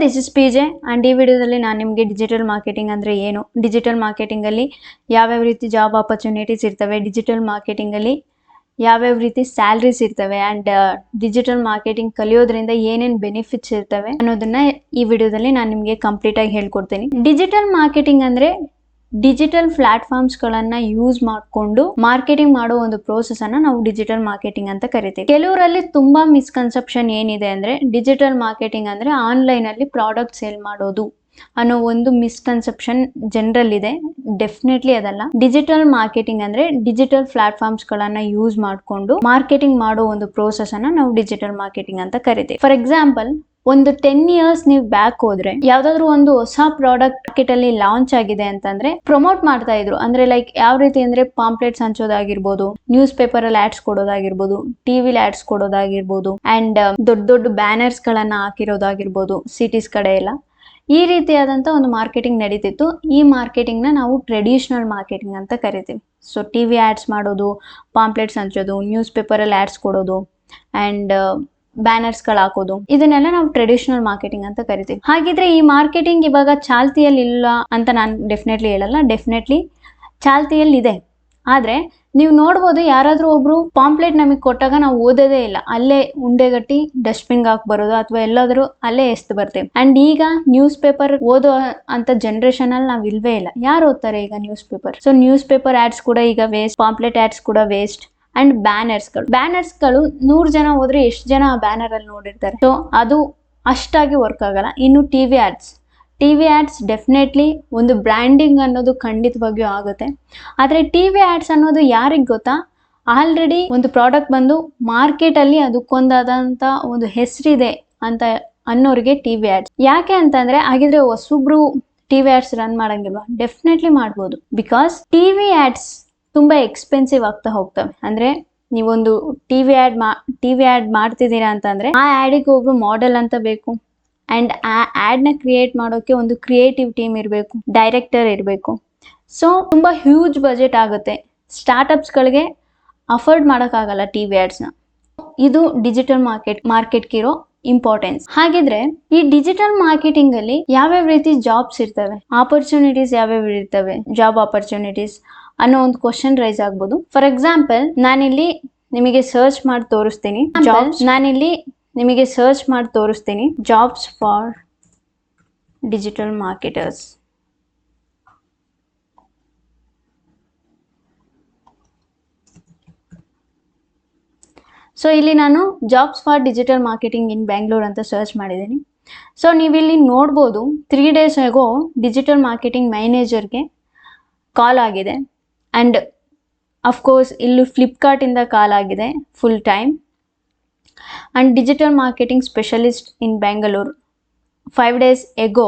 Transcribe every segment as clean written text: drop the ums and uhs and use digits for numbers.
This is PJ and ಈ ವಿಡಿಯೋದಲ್ಲಿ ನಾನು ನಿಮಗೆ ಡಿಜಿಟಲ್ ಮಾರ್ಕೆಟಿಂಗ್ ಅಂದರೆ ಏನು, ಡಿಜಿಟಲ್ ಮಾರ್ಕೆಟಿಂಗಲ್ಲಿ ಯಾವ್ಯಾವ ರೀತಿ ಜಾಬ್ ಆಪರ್ಚುನಿಟೀಸ್ ಇರ್ತವೆ, ಡಿಜಿಟಲ್ ಮಾರ್ಕೆಟಿಂಗಲ್ಲಿ ಯಾವ್ಯಾವ ರೀತಿ ಸ್ಯಾಲ್ರೀಸ್ ಇರ್ತವೆ ಆ್ಯಂಡ್ ಡಿಜಿಟಲ್ ಮಾರ್ಕೆಟಿಂಗ್ ಕಲಿಯೋದ್ರಿಂದ ಏನೇನು ಬೆನಿಫಿಟ್ಸ್ ಇರ್ತವೆ ಅನ್ನೋದನ್ನ ಈ ವಿಡಿಯೋದಲ್ಲಿ ನಾನು ನಿಮಗೆ ಕಂಪ್ಲೀಟಾಗಿ ಹೇಳ್ಕೊಡ್ತೀನಿ. ಡಿಜಿಟಲ್ ಮಾರ್ಕೆಟಿಂಗ್ ಅಂದರೆ ಡಿಜಿಟಲ್ ಪ್ಲಾಟ್ಫಾರ್ಮ್ಸ್ಗಳನ್ನು ಯೂಸ್ ಮಾಡಿಕೊಂಡು ಮಾರ್ಕೆಟಿಂಗ್ ಮಾಡೋ ಒಂದು ಪ್ರೋಸೆಸ್ ಅನ್ನ ನಾವು ಡಿಜಿಟಲ್ ಮಾರ್ಕೆಟಿಂಗ್ ಅಂತ ಕರಿತೀವಿ. ಕೆಲವರಲ್ಲಿ ತುಂಬಾ ಮಿಸ್ಕನ್ಸೆಪ್ಷನ್ ಏನಿದೆ ಅಂದ್ರೆ ಡಿಜಿಟಲ್ ಮಾರ್ಕೆಟಿಂಗ್ ಅಂದ್ರೆ ಆನ್ಲೈನ್ ಅಲ್ಲಿ ಪ್ರಾಡಕ್ಟ್ ಸೇಲ್ ಮಾಡೋದು ಅನ್ನೋ ಒಂದು ಮಿಸ್ಕನ್ಸೆಪ್ಷನ್ ಜನರಲ್ ಇದೆ. ಡೆಫಿನೆಟ್ಲಿ ಅದಲ್ಲ. ಡಿಜಿಟಲ್ ಮಾರ್ಕೆಟಿಂಗ್ ಅಂದ್ರೆ ಡಿಜಿಟಲ್ ಪ್ಲಾಟ್ಫಾರ್ಮ್ಸ್ ಗಳನ್ನ ಯೂಸ್ ಮಾಡಿಕೊಂಡು ಮಾರ್ಕೆಟಿಂಗ್ ಮಾಡೋ ಒಂದು ಪ್ರೋಸೆಸ್ ಅನ್ನ ನಾವು ಡಿಜಿಟಲ್ ಮಾರ್ಕೆಟಿಂಗ್ ಅಂತ ಕರಿತೀವಿ. ಫಾರ್ ಎಕ್ಸಾಂಪಲ್, ಒಂದು 10 years ನೀವು ಬ್ಯಾಕ್ ಹೋದ್ರೆ ಯಾವ್ದಾದ್ರು ಒಂದು ಹೊಸ ಪ್ರಾಡಕ್ಟ್ ಮಾರ್ಕೆಟ್ ಅಲ್ಲಿ ಲಾಂಚ್ ಆಗಿದೆ ಅಂತಂದ್ರೆ ಪ್ರಮೋಟ್ ಮಾಡ್ತಾ ಇದ್ರು. ಅಂದ್ರೆ ಲೈಕ್ ಯಾವ ರೀತಿ ಅಂದ್ರೆ ಪಾಂಪ್ಲೆಟ್ಸ್ ಹಂಚೋದಾಗಿರ್ಬೋದು, ನ್ಯೂಸ್ ಪೇಪರ್ ಅಲ್ಲಿ ಆಡ್ಸ್ ಕೊಡೋದಾಗಿರ್ಬೋದು, ಟಿವಿಲಿ ಆಡ್ಸ್ ಕೊಡೋದಾಗಿರ್ಬೋದು ಅಂಡ್ ದೊಡ್ಡ ದೊಡ್ಡ ಬ್ಯಾನರ್ಸ್ ಗಳನ್ನ ಹಾಕಿರೋದಾಗಿರ್ಬೋದು ಸಿಟೀಸ್ ಕಡೆ ಎಲ್ಲ. ಈ ರೀತಿಯಾದಂತ ಒಂದು ಮಾರ್ಕೆಟಿಂಗ್ ನಡೀತಿತ್ತು. ಈ ಮಾರ್ಕೆಟಿಂಗ್ ನ ನಾವು ಟ್ರೆಡಿಷನಲ್ ಮಾರ್ಕೆಟಿಂಗ್ ಅಂತ ಕರಿತೀವಿ. ಸೊ ಟಿವಿ ಆಡ್ಸ್ ಮಾಡೋದು, ಪಾಂಪ್ಲೆಟ್ಸ್ ಹಂಚೋದು, ನ್ಯೂಸ್ ಪೇಪರ್ ಅಲ್ಲಿ ಆಡ್ಸ್ ಕೊಡೋದು ಅಂಡ್ ಬ್ಯಾನರ್ಸ್ ಗಳು ಹಾಕೋದು, ಇದನ್ನೆಲ್ಲ ನಾವು ಟ್ರೆಡಿಷನಲ್ ಮಾರ್ಕೆಟಿಂಗ್ ಅಂತ ಕರಿತೀವಿ. ಹಾಗಿದ್ರೆ ಈ ಮಾರ್ಕೆಟಿಂಗ್ ಇವಾಗ ಚಾಲ್ತಿಯಲ್ಲಿ ಇಲ್ಲ ಅಂತ ನಾನು ಡೆಫಿನೆಟ್ಲಿ ಹೇಳಲ್ಲ. ಡೆಫಿನೆಟ್ಲಿ ಚಾಲ್ತಿಯಲ್ಲಿ ಇದೆ. ಆದ್ರೆ ನೀವು ನೋಡ್ಬೋದು, ಯಾರಾದ್ರೂ ಒಬ್ರು ಪಾಂಪ್ಲೆಟ್ ನಮಗೆ ಕೊಟ್ಟಾಗ ನಾವು ಓದೋದೇ ಇಲ್ಲ, ಅಲ್ಲೇ ಉಂಡೆಗಟ್ಟಿ ಡಸ್ಟ್ಬಿನ್ ಹಾಕಿ ಬರೋದು ಅಥವಾ ಎಲ್ಲಾದ್ರೂ ಅಲ್ಲೇ ಎಸ್ದು ಬರ್ತೇವೆ. ಅಂಡ್ ಈಗ ನ್ಯೂಸ್ ಪೇಪರ್ ಓದೋ ಅಂತ ಜನರೇಷನ್ ಅಲ್ಲಿ ನಾವ್ ಇಲ್ವೇ ಇಲ್ಲ. ಯಾರು ಓದ್ತಾರೆ ಈಗ newspaper? So newspaper ads ಕೂಡ ಈಗ ವೇಸ್ಟ್, ಪಾಂಪ್ಲೆಟ್ ಆಡ್ಸ್ ಕೂಡ ವೇಸ್ಟ್. ಅಂಡ್ ಬ್ಯಾನರ್ಸ್ಗಳು 100 ಜನ ಹೋದ್ರೆ ಎಷ್ಟು ಜನ ಆ ಬ್ಯಾನರ್ ಅಲ್ಲಿ ನೋಡಿರ್ತಾರೆ? ಸೊ ಅದು ಅಷ್ಟಾಗಿ ವರ್ಕ್ ಆಗಲ್ಲ. ಇನ್ನು ಟಿವಿ ಆಡ್ಸ್ ಡೆಫಿನೆಟ್ಲಿ ಒಂದು ಬ್ರ್ಯಾಂಡಿಂಗ್ ಅನ್ನೋದು ಖಂಡಿತವಾಗಿಯೂ ಆಗುತ್ತೆ. ಆದ್ರೆ ಟಿವಿ ಆಡ್ಸ್ ಅನ್ನೋದು ಯಾರಿಗ್ ಗೊತ್ತಾ? ಆಲ್ರೆಡಿ ಒಂದು ಪ್ರಾಡಕ್ಟ್ ಬಂದು ಮಾರ್ಕೆಟ್ ಅಲ್ಲಿ ಅದಕ್ಕೊಂದಾದಂತ ಒಂದು ಹೆಸರಿದೆ ಅಂತ ಅನ್ನೋರಿಗೆ ಟಿವಿ ಆಡ್ಸ್. ಯಾಕೆ ಅಂತಂದ್ರೆ, ಹಾಗಿದ್ರೆ ಹೊಸಬ್ರು ಟಿವಿ ಆಡ್ಸ್ ರನ್ ಮಾಡಂಗಿಲ್ವಾ? ಡೆಫಿನೆಟ್ಲಿ ಮಾಡ್ಬೋದು. ಬಿಕಾಸ್ ಟಿವಿ ಆಡ್ಸ್ ತುಂಬಾ ಎಕ್ಸ್ಪೆನ್ಸಿವ್ ಆಗ್ತಾ ಹೋಗ್ತವೆ. ಅಂದ್ರೆ ನೀವೊಂದು ಟಿವಿ ಆಡ್ ಮಾಡ್ತಿದ್ದೀರಾ ಅಂತಂದ್ರೆ ಆ ಆಡಿಗೆ ಒಬ್ರು ಮಾಡೆಲ್ ಅಂತ ಬೇಕು. ಅಂಡ್ ಆ ಆಡ್ ನ ಕ್ರಿಯೇಟ್ ಮಾಡೋಕೆ ಒಂದು ಕ್ರಿಯೇಟಿವ್ ಟೀಮ್ ಇರಬೇಕು, ಡೈರೆಕ್ಟರ್ ಇರಬೇಕು. ಸೊ ತುಂಬಾ ಹ್ಯೂಜ್ ಬಜೆಟ್ ಆಗುತ್ತೆ. ಸ್ಟಾರ್ಟ್ಅಪ್ಸ್ ಗಳಿಗೆ ಅಫೋರ್ಡ್ ಮಾಡೋಕ್ಕಾಗಲ್ಲ ಟಿವಿ ಆಡ್ಸ್ ನ. ಇದು ಡಿಜಿಟಲ್ ಮಾರ್ಕೆಟ್ಗೆ ಇರೋ ಇಂಪಾರ್ಟೆನ್ಸ್. ಹಾಗಿದ್ರೆ ಈ ಡಿಜಿಟಲ್ ಮಾರ್ಕೆಟಿಂಗ್ ಅಲ್ಲಿ ಯಾವ್ಯಾವ ರೀತಿ ಜಾಬ್ಸ್ ಇರ್ತವೆ, ಆಪರ್ಚುನಿಟೀಸ್ ಯಾವ್ಯಾವ ಇರ್ತವೆ, ಜಾಬ್ ಆಪರ್ಚುನಿಟೀಸ್ ಅನ್ನೋ ಒಂದು ಕ್ವಶನ್ ರೈಸ್ ಆಗ್ಬೋದು. ಫಾರ್ ಎಕ್ಸಾಂಪಲ್, ನಾನಿಲ್ಲಿ ನಿಮಗೆ ಸರ್ಚ್ ಮಾಡಿ ತೋರಿಸ್ತೀನಿ jobs for digital marketers. So ಇಲ್ಲಿ ನಾನು ಜಾಬ್ಸ್ ಫಾರ್ ಡಿಜಿಟಲ್ ಮಾರ್ಕೆಟಿಂಗ್ ಇನ್ ಬ್ಯಾಂಗ್ಳೂರ್ ಅಂತ ಸರ್ಚ್ ಮಾಡಿದ್ದೀನಿ. ಸೊ ನೀವಿಲ್ಲಿ ನೋಡ್ಬೋದು, 3 days ಆಗೋ ಡಿಜಿಟಲ್ ಮಾರ್ಕೆಟಿಂಗ್ ಮ್ಯಾನೇಜರ್ಗೆ ಕಾಲ್ ಆಗಿದೆ. ಅಂಡ್ ಅಫ್ಕೋರ್ಸ್ ಇಲ್ಲಿ ಫ್ಲಿಪ್ಕಾರ್ಟ್ ಇಂದ ಕಾಲ್ ಆಗಿದೆ full time. And digital marketing specialist in Bangalore 5 days ago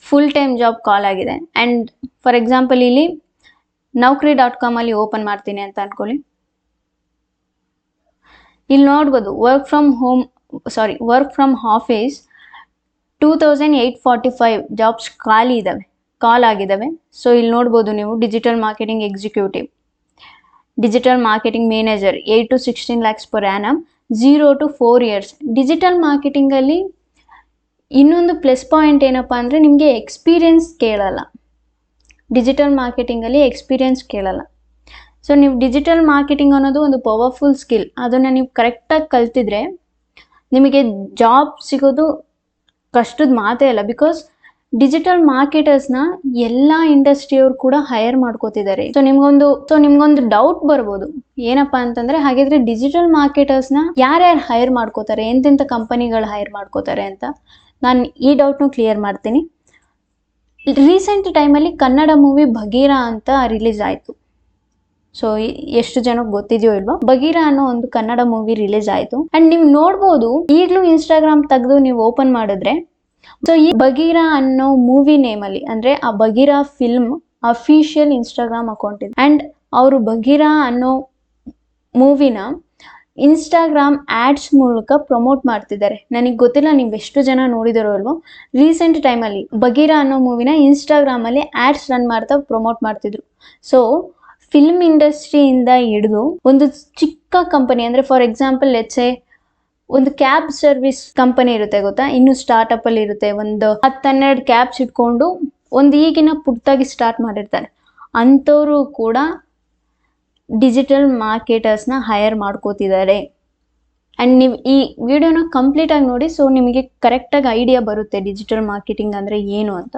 full time job call ಆಗಿದೆ. ಅಂಡ್ ಫಾರ್ ಎಕ್ಸಾಂಪಲ್ ಇಲ್ಲಿ Naukri.com ಅಲ್ಲಿ ಓಪನ್ ಮಾಡ್ತೀನಿ ಅಂತ ಅನ್ಕೊಳ್ಳಿ. ಇಲ್ಲಿ ನೋಡ್ಬೋದು work from office 2845 jobs call ಆಗಿದ್ದಾವೆ. ಸೊ ಇಲ್ಲಿ ನೋಡ್ಬೋದು ನೀವು digital marketing executive, digital marketing manager 8 to 16 lakhs per annum, 0 to 4 years. Digital marketing ಅಲ್ಲಿ ಇನ್ನೊಂದು ಪ್ಲಸ್ ಪಾಯಿಂಟ್ ಏನಪ್ಪಾ ಅಂದ್ರೆ ನಿಮಗೆ ಎಕ್ಸ್ಪೀರಿಯನ್ಸ್ ಕೇಳಲ್ಲ. ಡಿಜಿಟಲ್ ಮಾರ್ಕೆಟಿಂಗ್ ಅಲ್ಲಿ ಎಕ್ಸ್ಪೀರಿಯನ್ಸ್ ಕೇಳಲ್ಲ. ಸೊ ನೀವು ಡಿಜಿಟಲ್ ಮಾರ್ಕೆಟಿಂಗ್ ಅನ್ನೋದು ಒಂದು ಪವರ್ಫುಲ್ ಸ್ಕಿಲ್. ಅದನ್ನ ನೀವು ಕರೆಕ್ಟಾಗಿ ಕಲ್ತಿದ್ರೆ ನಿಮಗೆ ಜಾಬ್ ಸಿಗೋದು ಕಷ್ಟದ ಮಾತೇ ಇಲ್ಲ. ಬಿಕಾಸ್ ಡಿಜಿಟಲ್ ಮಾರ್ಕೆಟರ್ಸ್ನ ಎಲ್ಲ ಇಂಡಸ್ಟ್ರಿಯವ್ರು ಕೂಡ ಹೈರ್ ಮಾಡ್ಕೋತಿದ್ದಾರೆ. ಸೊ ನಿಮ್ಗೊಂದು ಡೌಟ್ ಬರ್ಬೋದು, ಏನಪ್ಪಾ ಅಂತಂದ್ರೆ ಹಾಗಿದ್ರೆ ಡಿಜಿಟಲ್ ಮಾರ್ಕೆಟರ್ಸ್ನ ಯಾರ್ಯಾರು ಹೈರ್ ಮಾಡ್ಕೋತಾರೆ, ಎಂತೆಂಥ ಕಂಪನಿಗಳು ಹೈರ್ ಮಾಡ್ಕೋತಾರೆ ಅಂತ. ನಾನು ಈ ಡೌಟ್ನು ಕ್ಲಿಯರ್ ಮಾಡ್ತೀನಿ. ರೀಸೆಂಟ್ ಟೈಮಲ್ಲಿ ಕನ್ನಡ ಮೂವಿ ಬಗೀರಾ ಅಂತ ರಿಲೀಸ್ ಆಯಿತು. ಸೊ ಎಷ್ಟು ಜನಕ್ಕೆ ಗೊತ್ತಿದೆಯೋ ಇಲ್ವೋ, ಬಗೀರಾ ಅನ್ನೋ ಒಂದು ಕನ್ನಡ ಮೂವಿ ರಿಲೀಸ್ ಆಯಿತು. ಅಂಡ್ ನೀವು ನೋಡ್ಬೋದು, ಈಗಲೂ ಇನ್ಸ್ಟಾಗ್ರಾಮ್ ತೆಗೆದು ನೀವು ಓಪನ್ ಮಾಡಿದ್ರೆ ಸೊ ಈ ಬಗೀರಾ ಅನ್ನೋ ಮೂವಿ ನೇಮಲ್ಲಿ ಅಂದ್ರೆ ಆ Bagheera film official Instagram account ಇದೆ. ಅಂಡ್ ಅವರು ಬಗೀರಾ ಅನ್ನೋ ಮೂವಿನ ಇನ್ಸ್ಟಾಗ್ರಾಮ್ ಆಡ್ಸ್ ಮೂಲಕ ಪ್ರಮೋಟ್ ಮಾಡ್ತಿದ್ದಾರೆ. ನನಗೆ ಗೊತ್ತಿಲ್ಲ ನೀವು ಎಷ್ಟು ಜನ ನೋಡಿದಾರೋ ಅಲ್ವೋ, ರೀಸೆಂಟ್ ಟೈಮಲ್ಲಿ ಬಗೀರಾ ಅನ್ನೋ ಮೂವಿನ ಇನ್ಸ್ಟಾಗ್ರಾಮ್ ಅಲ್ಲಿ ಆಡ್ಸ್ ರನ್ ಮಾಡ್ತಾ ಪ್ರಮೋಟ್ ಮಾಡ್ತಿದ್ರು. ಸೊ ಫಿಲ್ಮ್ ಇಂಡಸ್ಟ್ರಿಯಿಂದ ಹಿಡಿದು ಒಂದು ಚಿಕ್ಕ ಕಂಪನಿ, ಅಂದ್ರೆ ಫಾರ್ ಎಕ್ಸಾಂಪಲ್ ಲೆಟ್ಸ್ ಸೇ ಒಂದು ಕ್ಯಾಬ್ ಸರ್ವಿಸ್ ಕಂಪನಿ ಇರುತ್ತೆ ಗೊತ್ತಾ, ಇನ್ನು ಸ್ಟಾರ್ಟ್ಅಪ್ ಅಲ್ಲಿ ಇರುತ್ತೆ, ಒಂದು 10-12 ಕ್ಯಾಬ್ಸ್ ಇಟ್ಕೊಂಡು ಒಂದು ಈಗಿನ ಪುಟ್ಟಾಗಿ ಸ್ಟಾರ್ಟ್ ಮಾಡಿರ್ತಾರೆ. ಅಂಥವ್ರು ಕೂಡ ಡಿಜಿಟಲ್ ಮಾರ್ಕೆಟರ್ಸ್ನ ಹೈರ್ ಮಾಡ್ಕೋತಿದ್ದಾರೆ. ಆ್ಯಂಡ್ ನೀವು ಈ ವಿಡಿಯೋನ ಕಂಪ್ಲೀಟಾಗಿ ನೋಡಿ, ಸೊ ನಿಮಗೆ ಕರೆಕ್ಟಾಗಿ ಐಡಿಯಾ ಬರುತ್ತೆ ಡಿಜಿಟಲ್ ಮಾರ್ಕೆಟಿಂಗ್ ಅಂದರೆ ಏನು ಅಂತ.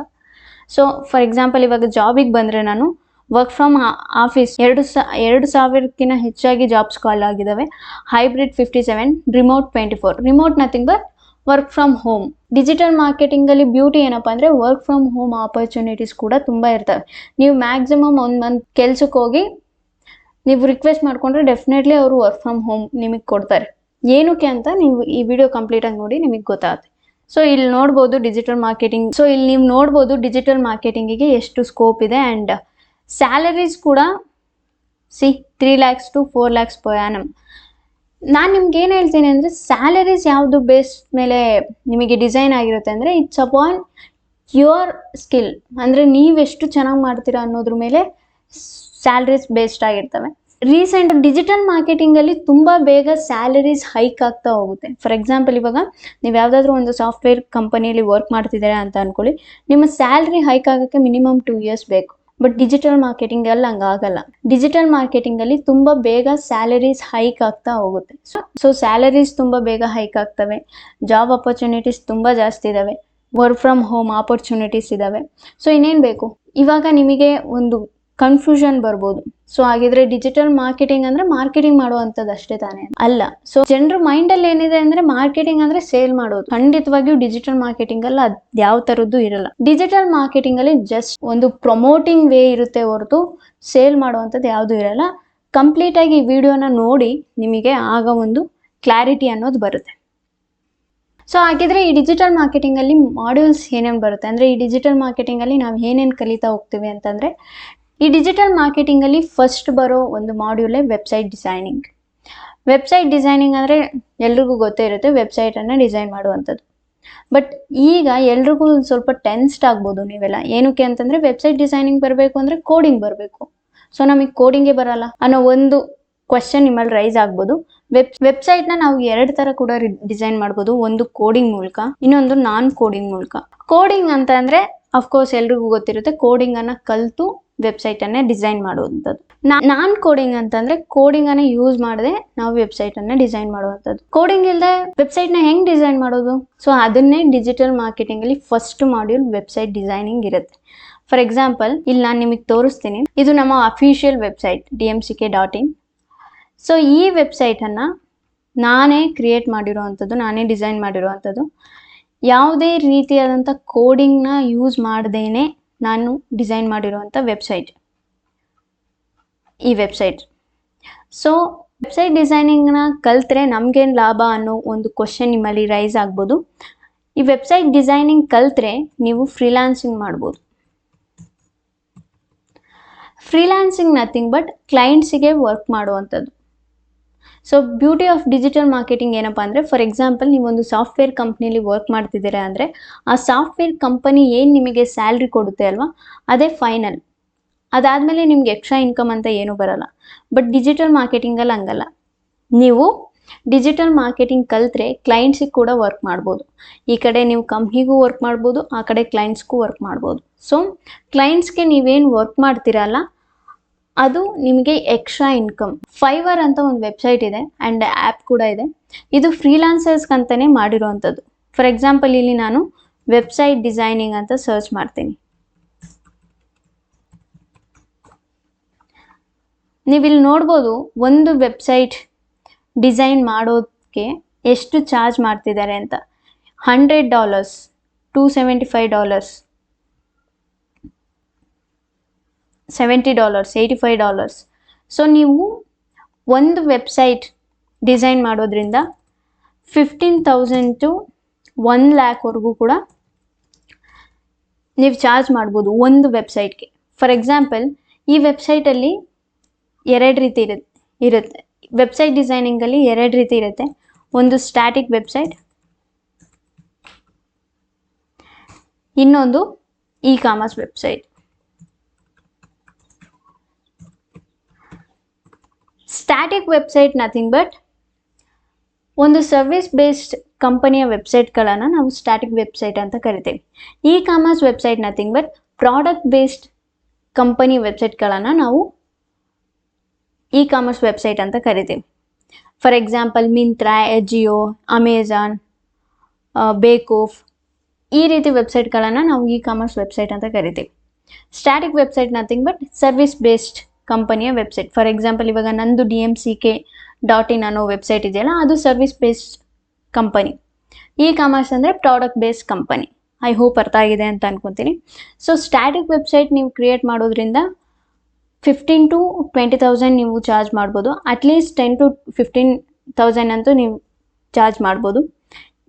ಸೊ ಫಾರ್ ಎಕ್ಸಾಂಪಲ್, ಇವಾಗ ಜಾಬಿಗೆ ಬಂದರೆ ನಾನು ವರ್ಕ್ ಫ್ರಮ್ ಆಫೀಸ್ 2,000ಕ್ಕಿಂತ ಹೆಚ್ಚಾಗಿ ಜಾಬ್ಸ್ ಕಾಲ್ ಆಗಿದ್ದಾವೆ. Hybrid 57, remote 24. Remote nothing but work from home. Digital ಮಾರ್ಕೆಟಿಂಗಲ್ಲಿ ಬ್ಯೂಟಿ ಏನಪ್ಪ ಅಂದರೆ ವರ್ಕ್ ಫ್ರಮ್ ಹೋಮ್ ಆಪರ್ಚುನಿಟೀಸ್ ಕೂಡ ತುಂಬ ಇರ್ತವೆ. ನೀವು ಮ್ಯಾಕ್ಸಿಮಮ್ 1 ಮಂತ್ ಕೆಲ್ಸಕ್ಕೆ ಹೋಗಿ ನೀವು ರಿಕ್ವೆಸ್ಟ್ ಮಾಡಿಕೊಂಡ್ರೆ ಡೆಫಿನೆಟ್ಲಿ ಅವರು ವರ್ಕ್ ಫ್ರಮ್ ಹೋಮ್ ನಿಮಗೆ ಕೊಡ್ತಾರೆ. ಏನಕ್ಕೆ ಅಂತ ನೀವು ಈ ವಿಡಿಯೋ ಕಂಪ್ಲೀಟಾಗಿ ನೋಡಿ ನಿಮಗೆ ಗೊತ್ತಾಗುತ್ತೆ. ಸೊ ಇಲ್ಲಿ ನೋಡ್ಬೋದು ಡಿಜಿಟಲ್ ಮಾರ್ಕೆಟಿಂಗ್. ಸೊ ಇಲ್ಲಿ ನೀವು ನೋಡ್ಬೋದು ಡಿಜಿಟಲ್ ಮಾರ್ಕೆಟಿಂಗಿಗೆ ಎಷ್ಟು ಸ್ಕೋಪ್ ಇದೆ. ಆ್ಯಂಡ್ ಸ್ಯಾಲರೀಸ್ ಕೂಡ 3 lakhs to 4 lakhs per annum. ನಾನು ನಿಮ್ಗೆ ಏನು ಹೇಳ್ತೀನಿ ಅಂದರೆ, ಸ್ಯಾಲರೀಸ್ ಯಾವುದು ಬೇಸ್ ಮೇಲೆ ನಿಮಗೆ ಡಿಸೈನ್ ಆಗಿರುತ್ತೆ ಅಂದರೆ, ಇಟ್ಸ್ ಅಪಾನ್ ಯುವರ್ ಸ್ಕಿಲ್. ಅಂದರೆ ನೀವೆಷ್ಟು ಚೆನ್ನಾಗಿ ಮಾಡ್ತೀರಾ ಅನ್ನೋದ್ರ ಮೇಲೆ ಸ್ಯಾಲರೀಸ್ ಬೇಸ್ಡ್ ಆಗಿರ್ತವೆ. ರೀಸೆಂಟ್ ಡಿಜಿಟಲ್ ಮಾರ್ಕೆಟಿಂಗಲ್ಲಿ ತುಂಬ ಬೇಗ ಸ್ಯಾಲರೀಸ್ ಹೈಕ್ ಆಗ್ತಾ ಹೋಗುತ್ತೆ. ಫಾರ್ ಎಕ್ಸಾಂಪಲ್, ಇವಾಗ ನೀವು ಯಾವುದಾದ್ರೂ ಒಂದು ಸಾಫ್ಟ್ವೇರ್ ಕಂಪನಿಯಲ್ಲಿ ವರ್ಕ್ ಮಾಡ್ತಿದ್ದೀರಾ ಅಂತ ಅಂದ್ಕೊಳ್ಳಿ, ನಿಮ್ಮ ಸ್ಯಾಲ್ರಿ ಹೈಕ್ ಆಗೋಕ್ಕೆ ಮಿನಿಮಮ್ 2 years ಬೇಕು. ಬಟ್ ಡಿಜಿಟಲ್ ಮಾರ್ಕೆಟಿಂಗಲ್ಲಿ ಹಂಗಾಗಲ್ಲ. ಡಿಜಿಟಲ್ ಮಾರ್ಕೆಟಿಂಗಲ್ಲಿ ತುಂಬ ಬೇಗ ಸ್ಯಾಲರೀಸ್ ಹೈಕ್ ಆಗ್ತಾ ಹೋಗುತ್ತೆ. ಸೊ ಸ್ಯಾಲರೀಸ್ ತುಂಬ ಬೇಗ ಹೈಕ್ ಆಗ್ತವೆ. ಜಾಬ್ ಆಪರ್ಚುನಿಟೀಸ್ ತುಂಬ ಜಾಸ್ತಿ ಇದ್ದಾವೆ. ವರ್ಕ್ ಫ್ರಮ್ ಹೋಮ್ ಆಪರ್ಚುನಿಟೀಸ್ ಇದ್ದಾವೆ. ಸೊ ಇನ್ನೇನು ಬೇಕು? ಇವಾಗ ನಿಮಗೆ ಒಂದು ಕನ್ಫ್ಯೂಷನ್ ಬರ್ಬೋದು. ಸೊ ಹಾಗಿದ್ರೆ ಡಿಜಿಟಲ್ ಮಾರ್ಕೆಟಿಂಗ್ ಅಂದ್ರೆ ಮಾರ್ಕೆಟಿಂಗ್ ಮಾಡುವಂಥದ್ದು ಅಷ್ಟೇ ತಾನೇ? ಅಲ್ಲ. ಸೊ ಜನರ ಮೈಂಡಲ್ಲಿ ಏನಿದೆ ಅಂದ್ರೆ ಮಾರ್ಕೆಟಿಂಗ್ ಅಂದ್ರೆ ಸೇಲ್ ಮಾಡೋದು. ಖಂಡಿತವಾಗಿಯೂ ಡಿಜಿಟಲ್ ಮಾರ್ಕೆಟಿಂಗ್ ಅಲ್ಲಿ ಅದು ಯಾವ ಥರದ್ದು ಇರಲ್ಲ. ಡಿಜಿಟಲ್ ಮಾರ್ಕೆಟಿಂಗ್ ಅಲ್ಲಿ ಜಸ್ಟ್ ಒಂದು ಪ್ರಮೋಟಿಂಗ್ ವೇ ಇರುತ್ತೆ ಹೊರತು ಸೇಲ್ ಮಾಡುವಂಥದ್ದು ಯಾವುದು ಇರಲ್ಲ. ಕಂಪ್ಲೀಟ್ ಆಗಿ ಈ ವಿಡಿಯೋನ ನೋಡಿ ನಿಮಗೆ ಆಗ ಒಂದು ಕ್ಲಾರಿಟಿ ಅನ್ನೋದು ಬರುತ್ತೆ. ಸೊ ಹಾಗಿದ್ರೆ ಈ ಡಿಜಿಟಲ್ ಮಾರ್ಕೆಟಿಂಗ್ ಅಲ್ಲಿ ಮಾಡ್ಯೂಲ್ಸ್ ಏನೇನು ಬರುತ್ತೆ ಅಂದ್ರೆ, ಈ ಡಿಜಿಟಲ್ ಮಾರ್ಕೆಟಿಂಗ್ ಅಲ್ಲಿ ನಾವು ಏನೇನು ಕಲಿತಾ ಹೋಗ್ತೀವಿ ಅಂತಂದ್ರೆ, ಈ ಡಿಜಿಟಲ್ ಮಾರ್ಕೆಟಿಂಗಲ್ಲಿ ಫಸ್ಟ್ ಬರೋ ಒಂದು ಮಾಡ್ಯೂಲೇ ವೆಬ್ಸೈಟ್ ಡಿಸೈನಿಂಗ್. ವೆಬ್ಸೈಟ್ ಡಿಸೈನಿಂಗ್ ಅಂದರೆ ಎಲ್ರಿಗೂ ಗೊತ್ತೇ ಇರುತ್ತೆ, ವೆಬ್ಸೈಟನ್ನು ಡಿಸೈನ್ ಮಾಡುವಂಥದ್ದು. ಬಟ್ ಈಗ ಎಲ್ರಿಗೂ ಸ್ವಲ್ಪ ಟೆನ್ಸ್ಡ್ ಆಗ್ಬೋದು ನೀವೆಲ್ಲ. ಏನಕ್ಕೆ ಅಂತಂದರೆ, ವೆಬ್ಸೈಟ್ ಡಿಸೈನಿಂಗ್ ಬರಬೇಕು ಅಂದರೆ ಕೋಡಿಂಗ್ ಬರಬೇಕು. ಸೊ ನಮಗೆ ಕೋಡಿಂಗೇ ಬರಲ್ಲ ಅನ್ನೋ ಒಂದು ಕ್ವಶನ್ ನಿಮ್ಮಲ್ಲಿ ರೈಸ್ ಆಗ್ಬೋದು. ವೆಬ್ಸೈಟ್ನ ನಾವು 2 ಥರ ಕೂಡ ಡಿಸೈನ್ ಮಾಡ್ಬೋದು. ಒಂದು ಕೋಡಿಂಗ್ ಮೂಲಕ, ಇನ್ನೊಂದು ನಾನ್ ಕೋಡಿಂಗ್ ಮೂಲಕ. ಕೋಡಿಂಗ್ ಅಂತ ಅಂದರೆ ಅಫ್ಕೋರ್ಸ್ ಎಲ್ರಿಗೂ ಗೊತ್ತಿರುತ್ತೆ, ಕೋಡಿಂಗನ್ನು ಕಲಿತು ವೆಬ್ಸೈಟನ್ನೇ ಡಿಸೈನ್ ಮಾಡುವಂಥದ್ದು. ನಾನ್ ಕೋಡಿಂಗ್ ಅಂತಂದರೆ ಕೋಡಿಂಗನ್ನು ಯೂಸ್ ಮಾಡದೆ ನಾವು ವೆಬ್ಸೈಟನ್ನು ಡಿಸೈನ್ ಮಾಡುವಂಥದ್ದು. ಕೋಡಿಂಗ್ ಇಲ್ಲದೆ ವೆಬ್ಸೈಟ್ನ ಹೆಂಗೆ ಡಿಸೈನ್ ಮಾಡೋದು? ಸೊ ಅದನ್ನೇ ಡಿಜಿಟಲ್ ಮಾರ್ಕೆಟಿಂಗಲ್ಲಿ ಫಸ್ಟ್ ಮಾಡ್ಯೂಲ್ ವೆಬ್ಸೈಟ್ ಡಿಸೈನಿಂಗ್ ಇರುತ್ತೆ. ಫಾರ್ ಎಕ್ಸಾಂಪಲ್, ಇಲ್ಲಿ ನಾನು ನಿಮಗೆ ತೋರಿಸ್ತೀನಿ. ಇದು ನಮ್ಮ ಅಫಿಷಿಯಲ್ ವೆಬ್ಸೈಟ್ dmck.in. ಸೊ ಈ ವೆಬ್ಸೈಟನ್ನು ನಾನೇ ಕ್ರಿಯೇಟ್ ಮಾಡಿರೋವಂಥದ್ದು, ನಾನೇ ಡಿಸೈನ್ ಮಾಡಿರೋವಂಥದ್ದು. ಯಾವುದೇ ರೀತಿಯಾದಂಥ ಕೋಡಿಂಗ್ನ ಯೂಸ್ ಮಾಡ್ದೇನೆ ನಾನು ಡಿಸೈನ್ ಮಾಡಿರುವಂಥ ವೆಬ್ಸೈಟ್ ಈ ವೆಬ್ಸೈಟ್. ಸೊ ವೆಬ್ಸೈಟ್ ಡಿಸೈನಿಂಗ್ನ ಕಲಿತ್ರೆ ನಮಗೇನು ಲಾಭ ಅನ್ನೋ ಒಂದು ಕ್ವಶನ್ ನಿಮ್ಮಲ್ಲಿ ರೈಸ್ ಆಗ್ಬೋದು. ಈ ವೆಬ್ಸೈಟ್ ಡಿಸೈನಿಂಗ್ ಕಲಿತ್ರೆ ನೀವು ಫ್ರೀಲಾನ್ಸಿಂಗ್ ಮಾಡ್ಬೋದು. ಫ್ರೀಲಾನ್ಸಿಂಗ್ ನಥಿಂಗ್ ಬಟ್ ಕ್ಲೈಂಟ್ಸಿಗೆ ವರ್ಕ್ ಮಾಡುವಂಥದ್ದು. So beauty of digital marketing ಏನಪ್ಪ ಅಂದರೆ, ಫಾರ್ ಎಕ್ಸಾಂಪಲ್, ನೀವೊಂದು ಸಾಫ್ಟ್ವೇರ್ ಕಂಪ್ನಿಲಿ ವರ್ಕ್ ಮಾಡ್ತಿದ್ದೀರಾ ಅಂದರೆ, ಆ ಸಾಫ್ಟ್ವೇರ್ ಕಂಪನಿ ಏನು ನಿಮಗೆ ಸ್ಯಾಲ್ರಿ ಕೊಡುತ್ತೆ ಅಲ್ವಾ, ಅದೇ ಫೈನಲ್. ಅದಾದಮೇಲೆ ನಿಮ್ಗೆ ಎಕ್ಸ್ಟ್ರಾ ಇನ್ಕಮ್ ಅಂತ ಏನೂ ಬರಲ್ಲ. ಬಟ್ ಡಿಜಿಟಲ್ ಮಾರ್ಕೆಟಿಂಗಲ್ಲಿ ಹಂಗಲ್ಲ. ನೀವು ಡಿಜಿಟಲ್ ಮಾರ್ಕೆಟಿಂಗ್ ಕಲಿತ್ರೆ ಕ್ಲೈಂಟ್ಸಿಗೆ ಕೂಡ ವರ್ಕ್ ಮಾಡ್ಬೋದು. ಈ ಕಡೆ ನೀವು ಕಂಪ್ನಿಗೂ ವರ್ಕ್ ಮಾಡ್ಬೋದು, ಆ ಕಡೆ ಕ್ಲೈಂಟ್ಸ್ಗೂ ವರ್ಕ್ ಮಾಡ್ಬೋದು. ಸೊ ಕ್ಲೈಂಟ್ಸ್ಗೆ ನೀವೇನು ವರ್ಕ್ ಮಾಡ್ತೀರಲ್ಲ, ಅದು ನಿಮಗೆ ಎಕ್ಸ್ಟ್ರಾ ಇನ್ಕಮ್. ಫೈವರ್ ಅಂತ ಒಂದು ವೆಬ್ಸೈಟ್ ಇದೆ ಆ್ಯಂಡ್ ಆ್ಯಪ್ ಕೂಡ ಇದೆ. ಇದು ಫ್ರೀಲಾನ್ಸರ್ಸ್ಗಂತಲೇ ಮಾಡಿರೋವಂಥದ್ದು. ಫಾರ್ ಎಕ್ಸಾಂಪಲ್, ಇಲ್ಲಿ ನಾನು ವೆಬ್ಸೈಟ್ ಡಿಸೈನಿಂಗ್ ಅಂತ ಸರ್ಚ್ ಮಾಡ್ತೀನಿ. ನೀವಿಲ್ಲಿ ನೋಡ್ಬೋದು, ಒಂದು ವೆಬ್ಸೈಟ್ ಡಿಸೈನ್ ಮಾಡೋದಕ್ಕೆ ಎಷ್ಟು ಚಾರ್ಜ್ ಮಾಡ್ತಿದ್ದಾರೆ ಅಂತ. $100, $275, $70, $85. ಸೊ ನೀವು ಒಂದು ವೆಬ್ಸೈಟ್ ಡಿಸೈನ್ ಮಾಡೋದ್ರಿಂದ 15,000 to 1 lakh ಕೂಡ ನೀವು ಚಾರ್ಜ್ ಮಾಡ್ಬೋದು ಒಂದು ವೆಬ್ಸೈಟ್ಗೆ. ಫಾರ್ ಎಕ್ಸಾಂಪಲ್, ಈ ವೆಬ್ಸೈಟಲ್ಲಿ 2 ರೀತಿ ಇರುತ್ತೆ. ವೆಬ್ಸೈಟ್ ಡಿಸೈನಿಂಗಲ್ಲಿ 2 ರೀತಿ ಇರುತ್ತೆ. ಒಂದು ಸ್ಟ್ಯಾಟಿಕ್ ವೆಬ್ಸೈಟ್, ಇನ್ನೊಂದು e-commerce website. Static website nothing but ಒಂದು ಸರ್ವಿಸ್ ಬೇಸ್ಡ್ ಕಂಪನಿಯ ವೆಬ್ಸೈಟ್ಗಳನ್ನು ನಾವು ಸ್ಟ್ಯಾಟಿಕ್ ವೆಬ್ಸೈಟ್ ಅಂತ ಕರಿತೀವಿ. E commerce website nothing but product based company ವೆಬ್ಸೈಟ್ಗಳನ್ನು ನಾವು ಇ ಕಾಮರ್ಸ್ ವೆಬ್ಸೈಟ್ ಅಂತ ಕರಿತೀವಿ. For example Myntra, Ajio, Amazon, Bewakoof, ಈ ರೀತಿ ವೆಬ್ಸೈಟ್ಗಳನ್ನು ನಾವು ಇ ಕಾಮರ್ಸ್ ವೆಬ್ಸೈಟ್ ಅಂತ ಕರಿತೀವಿ. Static website nothing but service based ಕಂಪನಿಯ ವೆಬ್ಸೈಟ್. ಫಾರ್ ಎಕ್ಸಾಂಪಲ್ ಇವಾಗ ನಂದು DMCK.in ಅನ್ನೋ ವೆಬ್ಸೈಟ್ ಇದೆಯಲ್ಲ, ಅದು service based company. E-commerce ಅಂದರೆ product based company. I hope ಅರ್ಥ ಆಗಿದೆ ಅಂತ ಅನ್ಕೊತೀನಿ. ಸೊ ಸ್ಟ್ಯಾಟಿಕ್ ವೆಬ್ಸೈಟ್ ನೀವು ಕ್ರಿಯೇಟ್ ಮಾಡೋದ್ರಿಂದ 15,000 to 20,000 ನೀವು ಚಾರ್ಜ್ ಮಾಡ್ಬೋದು. ಅಟ್ಲೀಸ್ಟ್ 10,000 to 15,000 ಅಂತೂ ನೀವು ಚಾರ್ಜ್ ಮಾಡ್ಬೋದು.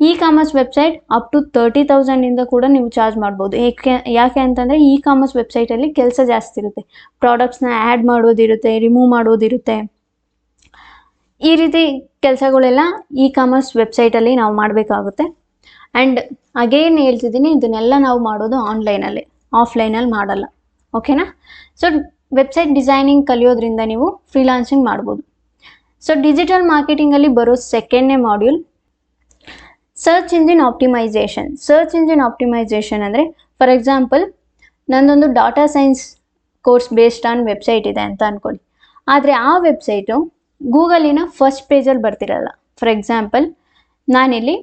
E commerce website up to 30,000 ಇಂದ ಕೂಡ ನೀವು ಚಾರ್ಜ್ ಮಾಡ್ಬೋದು. ಯಾಕೆ ಅಂತಂದರೆ ಇ ಕಾಮರ್ಸ್ ವೆಬ್ಸೈಟಲ್ಲಿ ಕೆಲಸ ಜಾಸ್ತಿ ಇರುತ್ತೆ. ಪ್ರಾಡಕ್ಟ್ಸ್ನ ಆ್ಯಡ್ ಮಾಡೋದಿರುತ್ತೆ, ರಿಮೂವ್ ಮಾಡೋದಿರುತ್ತೆ. ಈ ರೀತಿ ಕೆಲಸಗಳೆಲ್ಲ ಇ ಕಾಮರ್ಸ್ ವೆಬ್ಸೈಟಲ್ಲಿ ನಾವು ಮಾಡಬೇಕಾಗುತ್ತೆ. ಆ್ಯಂಡ್ ಅಗೇನ್ ಹೇಳ್ತಿದ್ದೀನಿ, ಇದನ್ನೆಲ್ಲ ನಾವು ಮಾಡೋದು ಆನ್ಲೈನಲ್ಲಿ, ಆಫ್ಲೈನಲ್ಲಿ ಮಾಡಲ್ಲ. ಓಕೆನಾ? ಸೊ ವೆಬ್ಸೈಟ್ ಡಿಸೈನಿಂಗ್ ಕಲಿಯೋದ್ರಿಂದ ನೀವು ಫ್ರೀಲಾನ್ಸಿಂಗ್ ಮಾಡ್ಬೋದು. ಸೊ ಡಿಜಿಟಲ್ ಮಾರ್ಕೆಟಿಂಗಲ್ಲಿ ಬರೋ ಸೆಕೆಂಡ್ನೇ module search engine optimisation. Search engine optimisation ಅಂದರೆ ಫಾರ್ ಎಕ್ಸಾಂಪಲ್ ನಂದೊಂದು data science course based on website ಇದೆ ಅಂತ ಅಂದ್ಕೊಳ್ಳಿ. ಆದರೆ ಆ ವೆಬ್ಸೈಟು ಗೂಗಲಿನ ಫಸ್ಟ್ ಪೇಜಲ್ಲಿ ಬರ್ತಿರಲ್ಲ. ಫಾರ್ ಎಕ್ಸಾಂಪಲ್ ನಾನಿಲ್ಲಿ